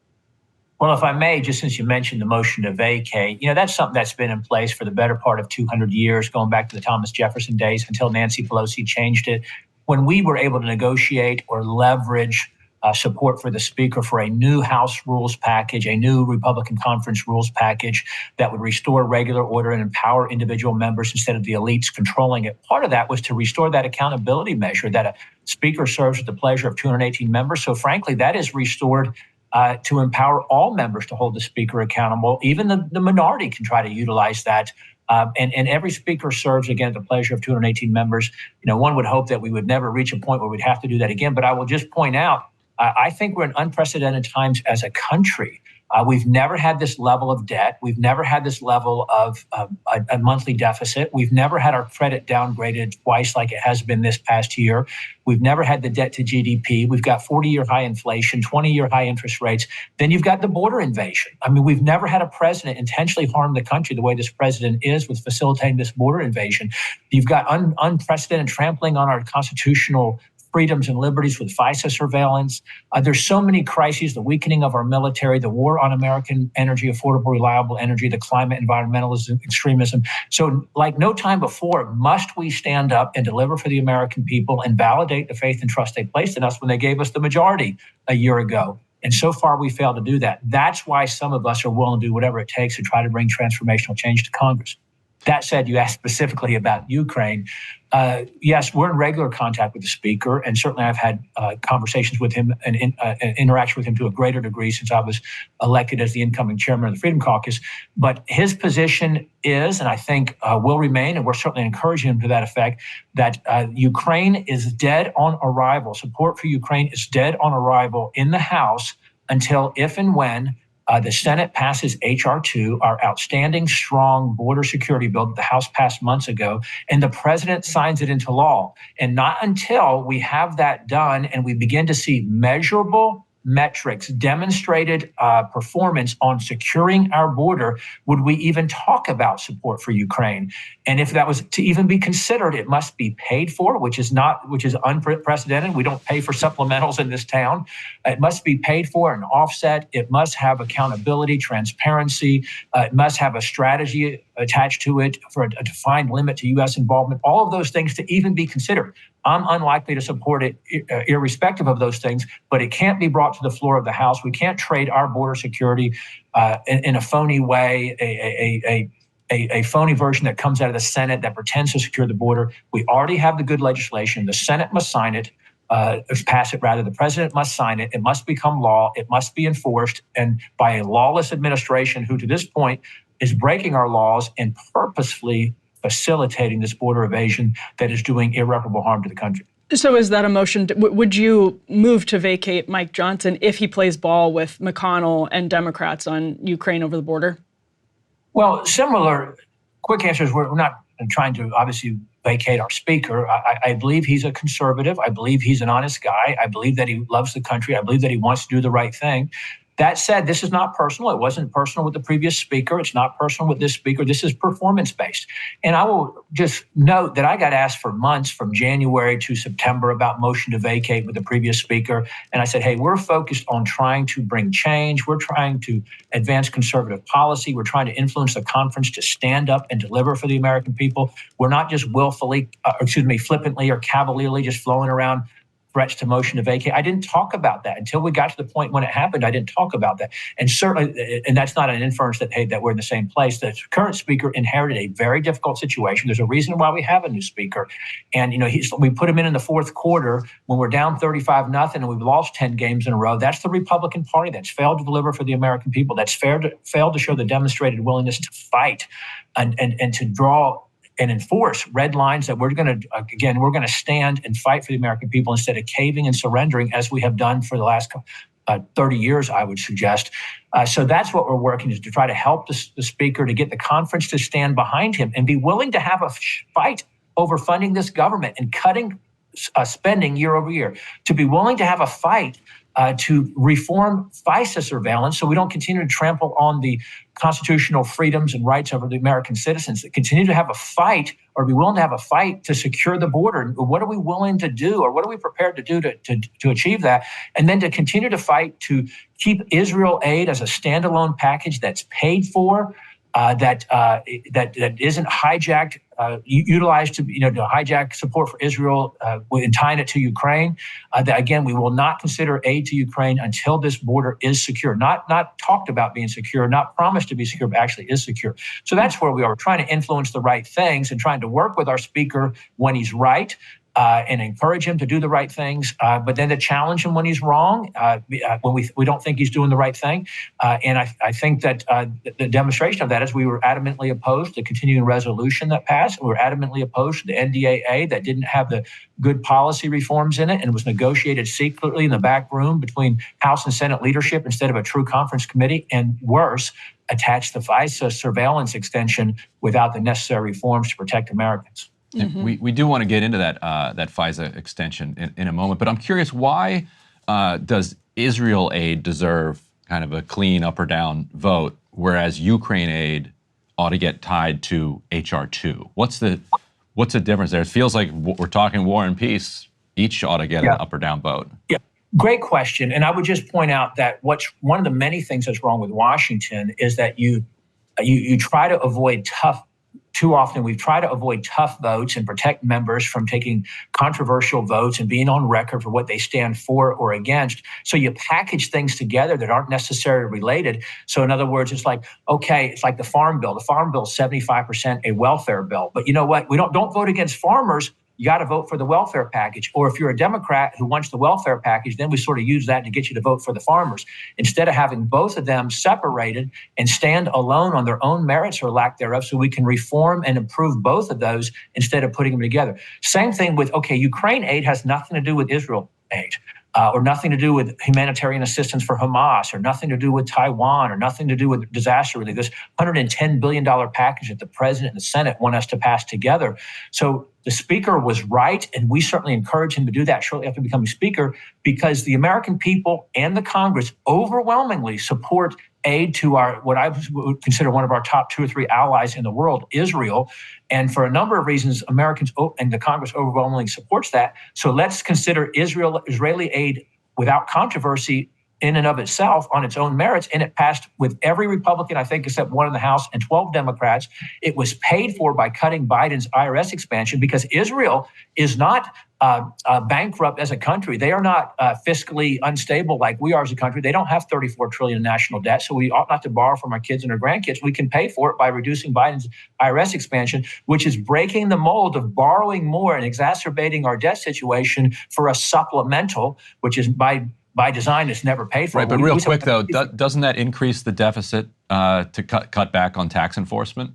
Well, if I may, just since you mentioned the motion to vacate, that's something that's been in place for the better part of 200 years, going back to the Thomas Jefferson days until Nancy Pelosi changed it. When we were able to negotiate or leverage support for the Speaker for a new House rules package, a new Republican conference rules package that would restore regular order and empower individual members instead of the elites controlling it. Part of that was to restore that accountability measure that a Speaker serves at the pleasure of 218 members. So frankly, that is restored to empower all members to hold the Speaker accountable. Even the minority can try to utilize that. And every Speaker serves, again, at the pleasure of 218 members. One would hope that we would never reach a point where we'd have to do that again. But I will just point out, I think we're in unprecedented times as a country. We've never had this level of debt. We've never had this level of a monthly deficit. We've never had our credit downgraded twice like it has been this past year. We've never had the debt to GDP. We've got 40-year high inflation, 20-year high interest rates. Then you've got the border invasion. I mean, we've never had a president intentionally harm the country the way this president is with facilitating this border invasion. You've got unprecedented trampling on our constitutional freedoms and liberties with FISA surveillance. There's so many crises, the weakening of our military, the war on American energy, affordable, reliable energy, the climate, environmentalism, extremism. So like no time before, must we stand up and deliver for the American people and validate the faith and trust they placed in us when they gave us the majority a year ago. And so far, we failed to do that. That's why some of us are willing to do whatever it takes to try to bring transformational change to Congress. That said, you asked specifically about Ukraine. Yes, we're in regular contact with the Speaker, and certainly I've had conversations with him and interaction with him to a greater degree since I was elected as the incoming chairman of the Freedom Caucus. But his position is, and I think will remain, and we're certainly encouraging him to that effect, that Ukraine is dead on arrival. Support for Ukraine is dead on arrival in the House until if and when The Senate passes H.R. 2, our outstanding, strong border security bill that the House passed months ago, and the president signs it into law. And not until we have that done and we begin to see measurable metrics, demonstrated performance on securing our border, would we even talk about support for Ukraine? And if that was to even be considered, it must be paid for, which is unprecedented. We don't pay for supplementals in this town. It must be paid for and offset. It must have accountability, transparency. It must have a strategy attached to it for a defined limit to U.S. involvement. All of those things to even be considered. I'm unlikely to support it irrespective of those things, but it can't be brought to the floor of the House. We can't trade our border security in a phony way, a phony version that comes out of the Senate that pretends to secure the border. We already have the good legislation. The Senate must sign it, pass it rather. The president must sign it. It must become law. It must be enforced, and by a lawless administration who to this point is breaking our laws and purposefully facilitating this border evasion that is doing irreparable harm to the country. So is that a motion? Would you move to vacate Mike Johnson if he plays ball with McConnell and Democrats on Ukraine over the border? Well, similar quick answers. We're not trying to obviously vacate our speaker. I believe he's a conservative. I believe he's an honest guy. I believe that he loves the country. I believe that he wants to do the right thing. That said, this is not personal. It wasn't personal with the previous speaker. It's not personal with this speaker. This is performance-based. And I will just note that I got asked for months from January to September about motion to vacate with the previous speaker. And I said, hey, we're focused on trying to bring change. We're trying to advance conservative policy. We're trying to influence the conference to stand up and deliver for the American people. We're not just flippantly or cavalierly just flowing around threats to motion to vacate. I didn't talk about that until we got to the point when it happened. I didn't talk about that. And certainly, and that's not an inference that, hey, that we're in the same place. The current speaker inherited a very difficult situation. There's a reason why we have a new speaker. And, we put him in the fourth quarter when we're down 35-0 and we've lost 10 games in a row. That's the Republican Party that's failed to deliver for the American people. That's failed to show the demonstrated willingness to fight and to draw and enforce red lines that we're going to stand and fight for the American people instead of caving and surrendering as we have done for the last 30 years, I would suggest. So that's what we're working is to try to help the speaker to get the conference to stand behind him and be willing to have a fight over funding this government and cutting spending year over year, to be willing to have a fight to reform FISA surveillance so we don't continue to trample on the constitutional freedoms and rights of the American citizens, that continue to have a fight or be willing to have a fight to secure the border. What are we willing to do, or what are we prepared to do to achieve that? And then to continue to fight to keep Israel aid as a standalone package that's paid for, that isn't hijacked, utilized to hijack support for Israel and tying it to Ukraine. That again, we will not consider aid to Ukraine until this border is secure. Not talked about being secure, not promised to be secure, but actually is secure. So that's where we are. We're trying to influence the right things and trying to work with our speaker when he's right. And encourage him to do the right things, but then to challenge him when he's wrong, when we don't think he's doing the right thing. And I think that the demonstration of that is we were adamantly opposed to the continuing resolution that passed. We were adamantly opposed to the NDAA that didn't have the good policy reforms in it and was negotiated secretly in the back room between House and Senate leadership instead of a true conference committee, and worse, attached the FISA surveillance extension without the necessary reforms to protect Americans. Mm-hmm. We do want to get into that FISA extension in a moment, but I'm curious, why does Israel aid deserve kind of a clean up or down vote, whereas Ukraine aid ought to get tied to HR 2? What's the difference there? It feels like we're talking war and peace. Each ought to get an up or down vote. Yeah, great question. And I would just point out that one of the many things that's wrong with Washington is that you try to avoid Too often, we've tried to avoid tough votes and protect members from taking controversial votes and being on record for what they stand for or against. So you package things together that aren't necessarily related. So in other words, it's like the Farm Bill. The Farm Bill is 75% a welfare bill. But you know what? We don't vote against farmers. You got to vote for the welfare package. Or if you're a Democrat who wants the welfare package, then we sort of use that to get you to vote for the farmers. Instead of having both of them separated and stand alone on their own merits or lack thereof, so we can reform and improve both of those instead of putting them together. Same thing with, Ukraine aid has nothing to do with Israel aid. or nothing to do with humanitarian assistance for Hamas, or nothing to do with Taiwan, or nothing to do with disaster relief. This $110 billion package that the president and the Senate want us to pass together. So the speaker was right, and we certainly encouraged him to do that shortly after becoming speaker, because the American people and the Congress overwhelmingly support aid to what I would consider one of our top 2 or 3 allies in the world, Israel. And for a number of reasons, Americans and the Congress overwhelmingly supports that. So let's consider Israeli aid without controversy in and of itself on its own merits. And it passed with every Republican, I think, except one in the House, and 12 Democrats. It was paid for by cutting Biden's IRS expansion, because Israel is not bankrupt as a country. They are not fiscally unstable like we are as a country. They don't have $34 trillion in national debt, so we ought not to borrow from our kids and our grandkids. We can pay for it by reducing Biden's IRS expansion, which is breaking the mold of borrowing more and exacerbating our debt situation for a supplemental, which is by design, it's never paid for. Right, but real quick though, doesn't that increase the deficit to cut back on tax enforcement?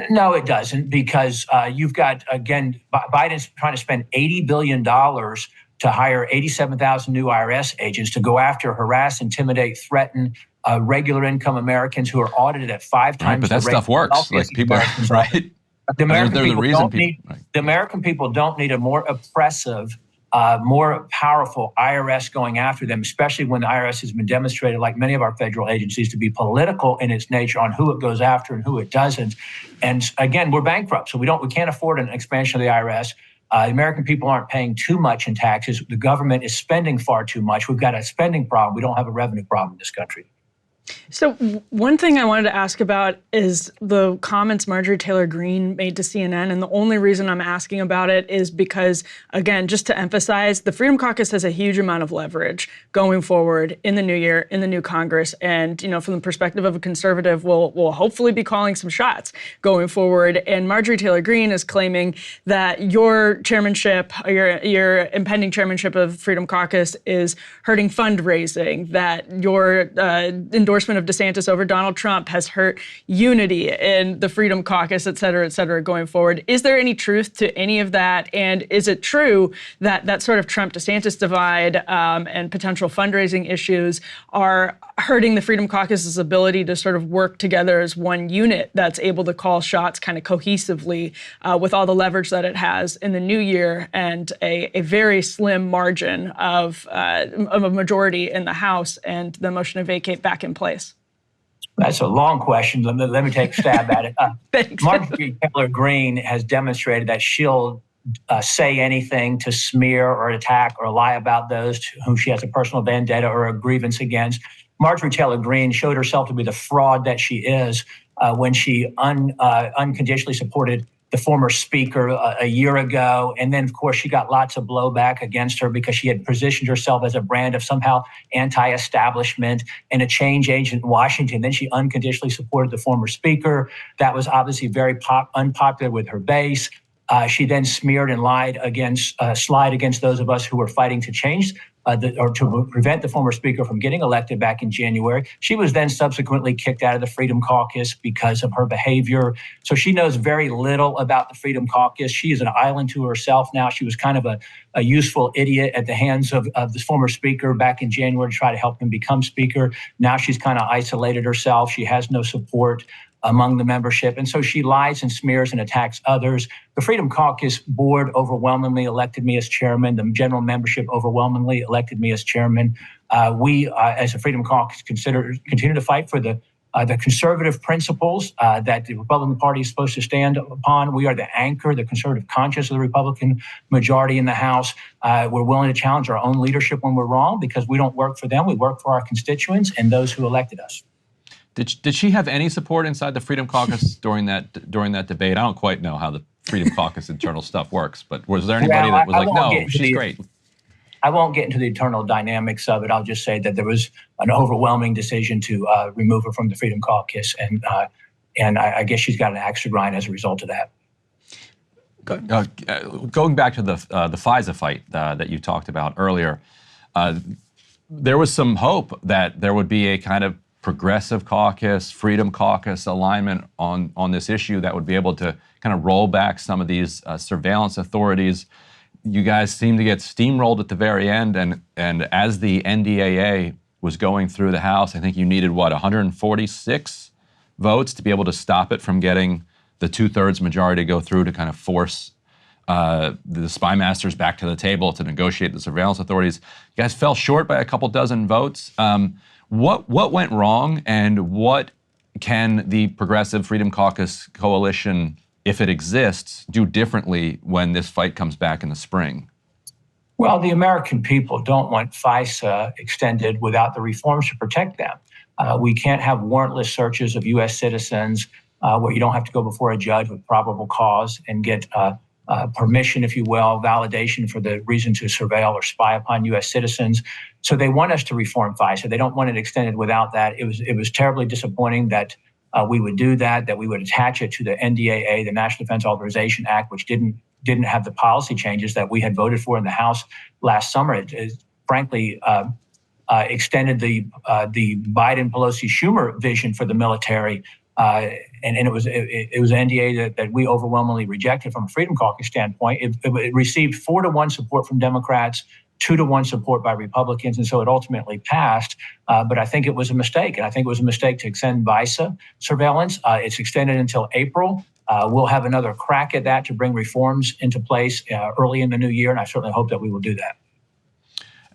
No, it doesn't, because you've got, again, Biden's trying to spend $80 billion to hire 87,000 new IRS agents to go after, harass, intimidate, threaten regular income Americans who are audited at 5 times. Right, but that stuff works. Like people, right? The American people don't need a more oppressive, more powerful IRS going after them, especially when the IRS has been demonstrated, like many of our federal agencies, to be political in its nature on who it goes after and who it doesn't. And again, we're bankrupt, so we can't afford an expansion of the IRS. The American people aren't paying too much in taxes. The government is spending far too much. We've got a spending problem. We don't have a revenue problem in this country. So one thing I wanted to ask about is the comments Marjorie Taylor Greene made to CNN. And the only reason I'm asking about it is because, again, just to emphasize, the Freedom Caucus has a huge amount of leverage going forward in the new year, in the new Congress. And, from the perspective of a conservative, we'll hopefully be calling some shots going forward. And Marjorie Taylor Greene is claiming that your chairmanship, your impending chairmanship of Freedom Caucus is hurting fundraising, that your endorsement of DeSantis over Donald Trump has hurt unity in the Freedom Caucus, et cetera, going forward. Is there any truth to any of that? And is it true that that sort of Trump-DeSantis divide and potential fundraising issues are hurting the Freedom Caucus's ability to sort of work together as one unit that's able to call shots kind of cohesively with all the leverage that it has in the new year and a very slim margin of a majority in the House and the motion to vacate back in place? That's a long question. Let me take a stab at it. Thanks. Marjorie Taylor Greene has demonstrated that she'll say anything to smear or attack or lie about those to whom she has a personal vendetta or a grievance against. Marjorie Taylor Greene showed herself to be the fraud that she is when she unconditionally supported the former speaker a year ago. And then, of course, she got lots of blowback against her because she had positioned herself as a brand of somehow anti-establishment and a change agent in Washington. Then she unconditionally supported the former speaker. That was obviously very unpopular with her base. She then smeared and lied against those of us who were fighting to change or to prevent the former speaker from getting elected back in January. She was then subsequently kicked out of the Freedom Caucus because of her behavior. So she knows very little about the Freedom Caucus. She is an island to herself now. She was kind of a useful idiot at the hands of the former speaker back in January to try to help him become speaker. Now she's kind of isolated herself. She has no support among the membership. And so she lies and smears and attacks others. The Freedom Caucus board overwhelmingly elected me as chairman. The general membership overwhelmingly elected me as chairman. We, as a Freedom Caucus, continue to fight for the conservative principles that the Republican Party is supposed to stand upon. We are the anchor, the conservative conscience of the Republican majority in the House. We're willing to challenge our own leadership when we're wrong because we don't work for them. We work for our constituents and those who elected us. Did she have any support inside the Freedom Caucus during that debate? I don't quite know how the Freedom Caucus internal stuff works, but was there anybody that was like, no, she's great? I won't get into the internal dynamics of it. I'll just say that there was an overwhelming decision to remove her from the Freedom Caucus, and I guess she's got an axe to grind as a result of that. Going back to the FISA fight that you talked about earlier, there was some hope that there would be a kind of progressive caucus, Freedom Caucus alignment on this issue that would be able to kind of roll back some of these surveillance authorities. you guys seemed to get steamrolled at the very end, and as the NDAA was going through the House, I think you needed, 146 votes to be able to stop it from getting the 2/3 majority to go through to kind of force the spy masters back to the table to negotiate the surveillance authorities. You guys fell short by a couple dozen votes. What went wrong, and what can the Progressive Freedom Caucus coalition, if it exists, do differently when this fight comes back in the spring? Well, the American people don't want FISA extended without the reforms to protect them. We can't have warrantless searches of U.S. citizens where you don't have to go before a judge with probable cause and get permission, if you will, validation for the reason to surveil or spy upon U.S. citizens. So they want us to reform FISA. They don't want it extended without that. It was terribly disappointing that we would do that we would attach it to the NDAA, the National Defense Authorization Act, which didn't have the policy changes that we had voted for in the House last summer. It frankly extended the Biden-Pelosi-Schumer vision for the military. And it was an NDA that we overwhelmingly rejected from a Freedom Caucus standpoint. It received 4-1 support from Democrats, 2-1 support by Republicans, and so it ultimately passed. But I think it was a mistake, and I think it was a mistake to extend FISA surveillance. It's extended until April. We'll have another crack at that to bring reforms into place early in the new year, and I certainly hope that we will do that.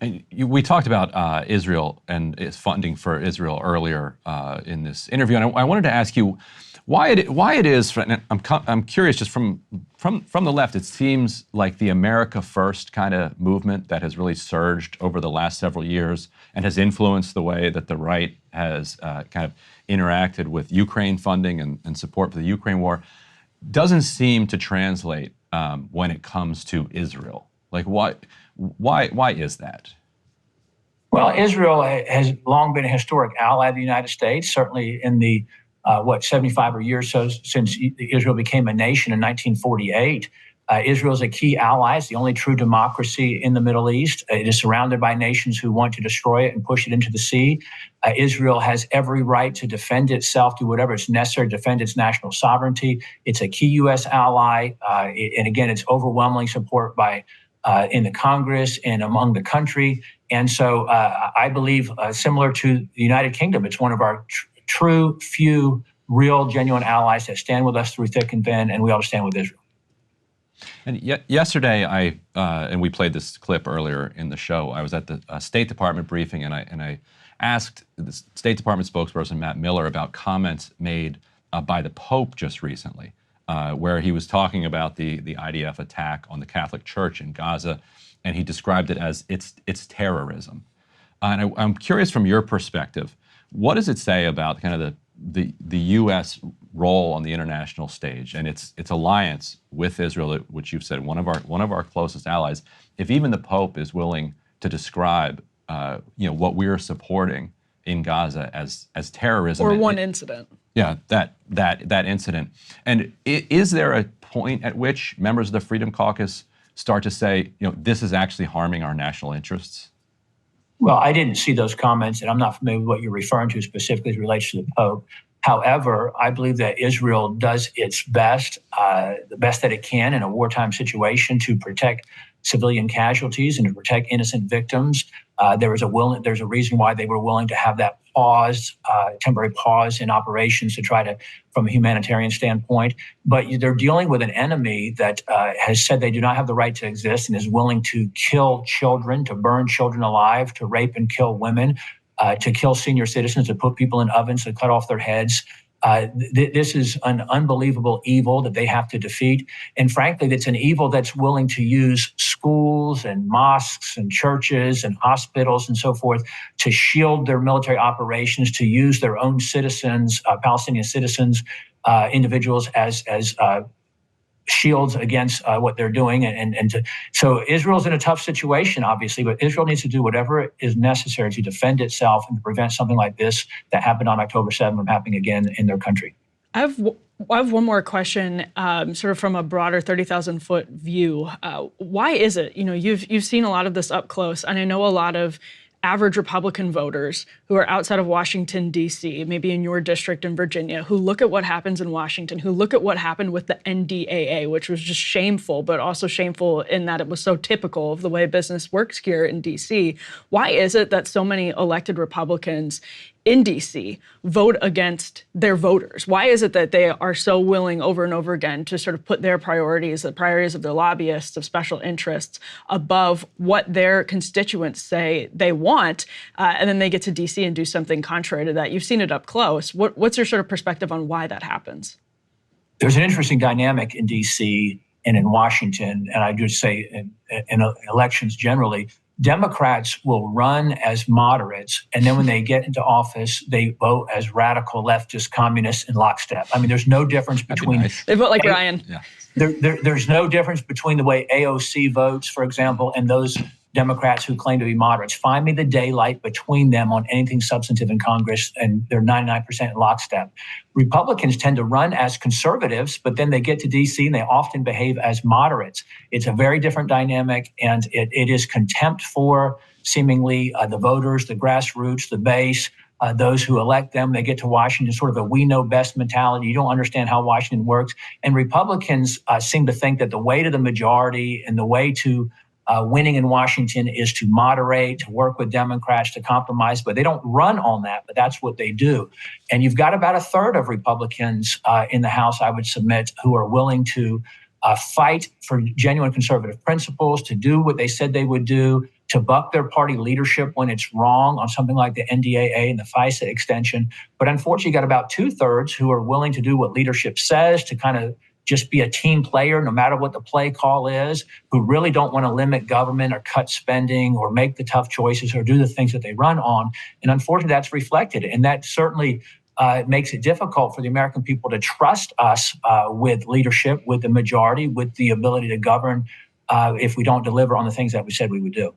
And we talked about Israel and its funding for Israel earlier in this interview, and I wanted to ask you why it is. And I'm curious, just from the left, it seems like the America First kind of movement that has really surged over the last several years and has influenced the way that the right has kind of interacted with Ukraine funding and support for the Ukraine war, doesn't seem to translate when it comes to Israel. Like, why is that? Well, Israel has long been a historic ally of the United States, certainly in the 75 or years so since Israel became a nation in 1948. Israel is a key ally. It's the only true democracy in the Middle East. It is surrounded by nations who want to destroy it and push it into the sea. Israel has every right to defend itself, do whatever is necessary to defend its national sovereignty. It's a key U.S. ally. And again, it's overwhelming support by in the Congress and among the country. And so I believe similar to the United Kingdom, it's one of our true, few, real, genuine allies that stand with us through thick and thin, and we ought to stand with Israel. And yesterday, and we played this clip earlier in the show, I was at the State Department briefing, and I asked the State Department spokesperson, Matt Miller, about comments made by the Pope just recently, where he was talking about the IDF attack on the Catholic Church in Gaza, and he described it as it's terrorism. And I'm curious, from your perspective, what does it say about kind of the U.S. role on the international stage and its alliance with Israel, which you've said one of our closest allies? If even the Pope is willing to describe what we're supporting in Gaza as terrorism, or one incident. Yeah, that incident. And is there a point at which members of the Freedom Caucus start to say, this is actually harming our national interests? Well, I didn't see those comments, and I'm not familiar with what you're referring to specifically as it relates to the Pope. However, I believe that Israel does its best, the best that it can in a wartime situation to protect civilian casualties and to protect innocent victims. There's a reason why they were willing to have that temporary pause in operations to try to, from a humanitarian standpoint. But they're dealing with an enemy that has said they do not have the right to exist and is willing to kill children, to burn children alive, to rape and kill women, to kill senior citizens, to put people in ovens, to cut off their heads. This is an unbelievable evil that they have to defeat. And frankly, it's an evil that's willing to use schools and mosques and churches and hospitals and so forth to shield their military operations, to use their own citizens, Palestinian citizens, individuals as shields against what they're doing. So Israel's in a tough situation, obviously, but Israel needs to do whatever is necessary to defend itself and to prevent something like this that happened on October 7th from happening again in their country. I have one more question, sort of from a broader 30,000-foot view. Why is it? You've seen a lot of this up close, and I know a lot of average Republican voters who are outside of Washington, D.C., maybe in your district in Virginia, who look at what happens in Washington, who look at what happened with the NDAA, which was just shameful, but also shameful in that it was so typical of the way business works here in D.C. Why is it that so many elected Republicans in D.C. vote against their voters? Why is it that they are so willing over and over again to sort of put their priorities, the priorities of their lobbyists, of special interests, above what their constituents say they want, and then they get to D.C. and do something contrary to that? You've seen it up close. What's your sort of perspective on why that happens? There's an interesting dynamic in D.C. and in Washington, and I just say in elections generally. Democrats will run as moderates, and then when they get into office, they vote as radical leftist communists in lockstep. I mean, there's no difference between... Nice. They vote like Ryan. Yeah. There's no difference between the way AOC votes, for example, and those Democrats who claim to be moderates. Find me the daylight between them on anything substantive in Congress, and they're 99% in lockstep. Republicans tend to run as conservatives, but then they get to D.C. and they often behave as moderates. It's a very different dynamic, and it is contempt for seemingly the voters, the grassroots, the base, those who elect them. They get to Washington, sort of a we know best mentality. You don't understand how Washington works. And Republicans seem to think that the way to the majority and the way to winning in Washington is to moderate, to work with Democrats, to compromise, but they don't run on that, but that's what they do. And you've got about a third of Republicans in the House, I would submit, who are willing to fight for genuine conservative principles, to do what they said they would do, to buck their party leadership when it's wrong on something like the NDAA and the FISA extension. But unfortunately, you got about 2/3 who are willing to do what leadership says, to kind of just be a team player no matter what the play call is, who really don't want to limit government or cut spending or make the tough choices or do the things that they run on. And unfortunately, that's reflected. And that certainly makes it difficult for the American people to trust us with leadership, with the majority, with the ability to govern if we don't deliver on the things that we said we would do.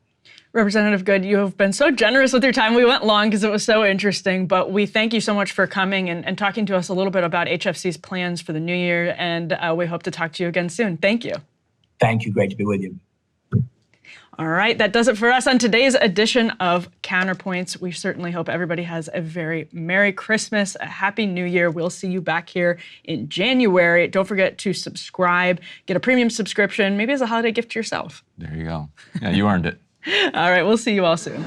Representative Good, you have been so generous with your time. We went long because it was so interesting, but we thank you so much for coming and talking to us a little bit about HFC's plans for the new year, and we hope to talk to you again soon. Thank you. Thank you. Great to be with you. All right, that does it for us on today's edition of Counterpoints. We certainly hope everybody has a very Merry Christmas, a Happy New Year. We'll see you back here in January. Don't forget to subscribe, get a premium subscription, maybe as a holiday gift to yourself. There you go. Yeah, you earned it. All right, we'll see you all soon.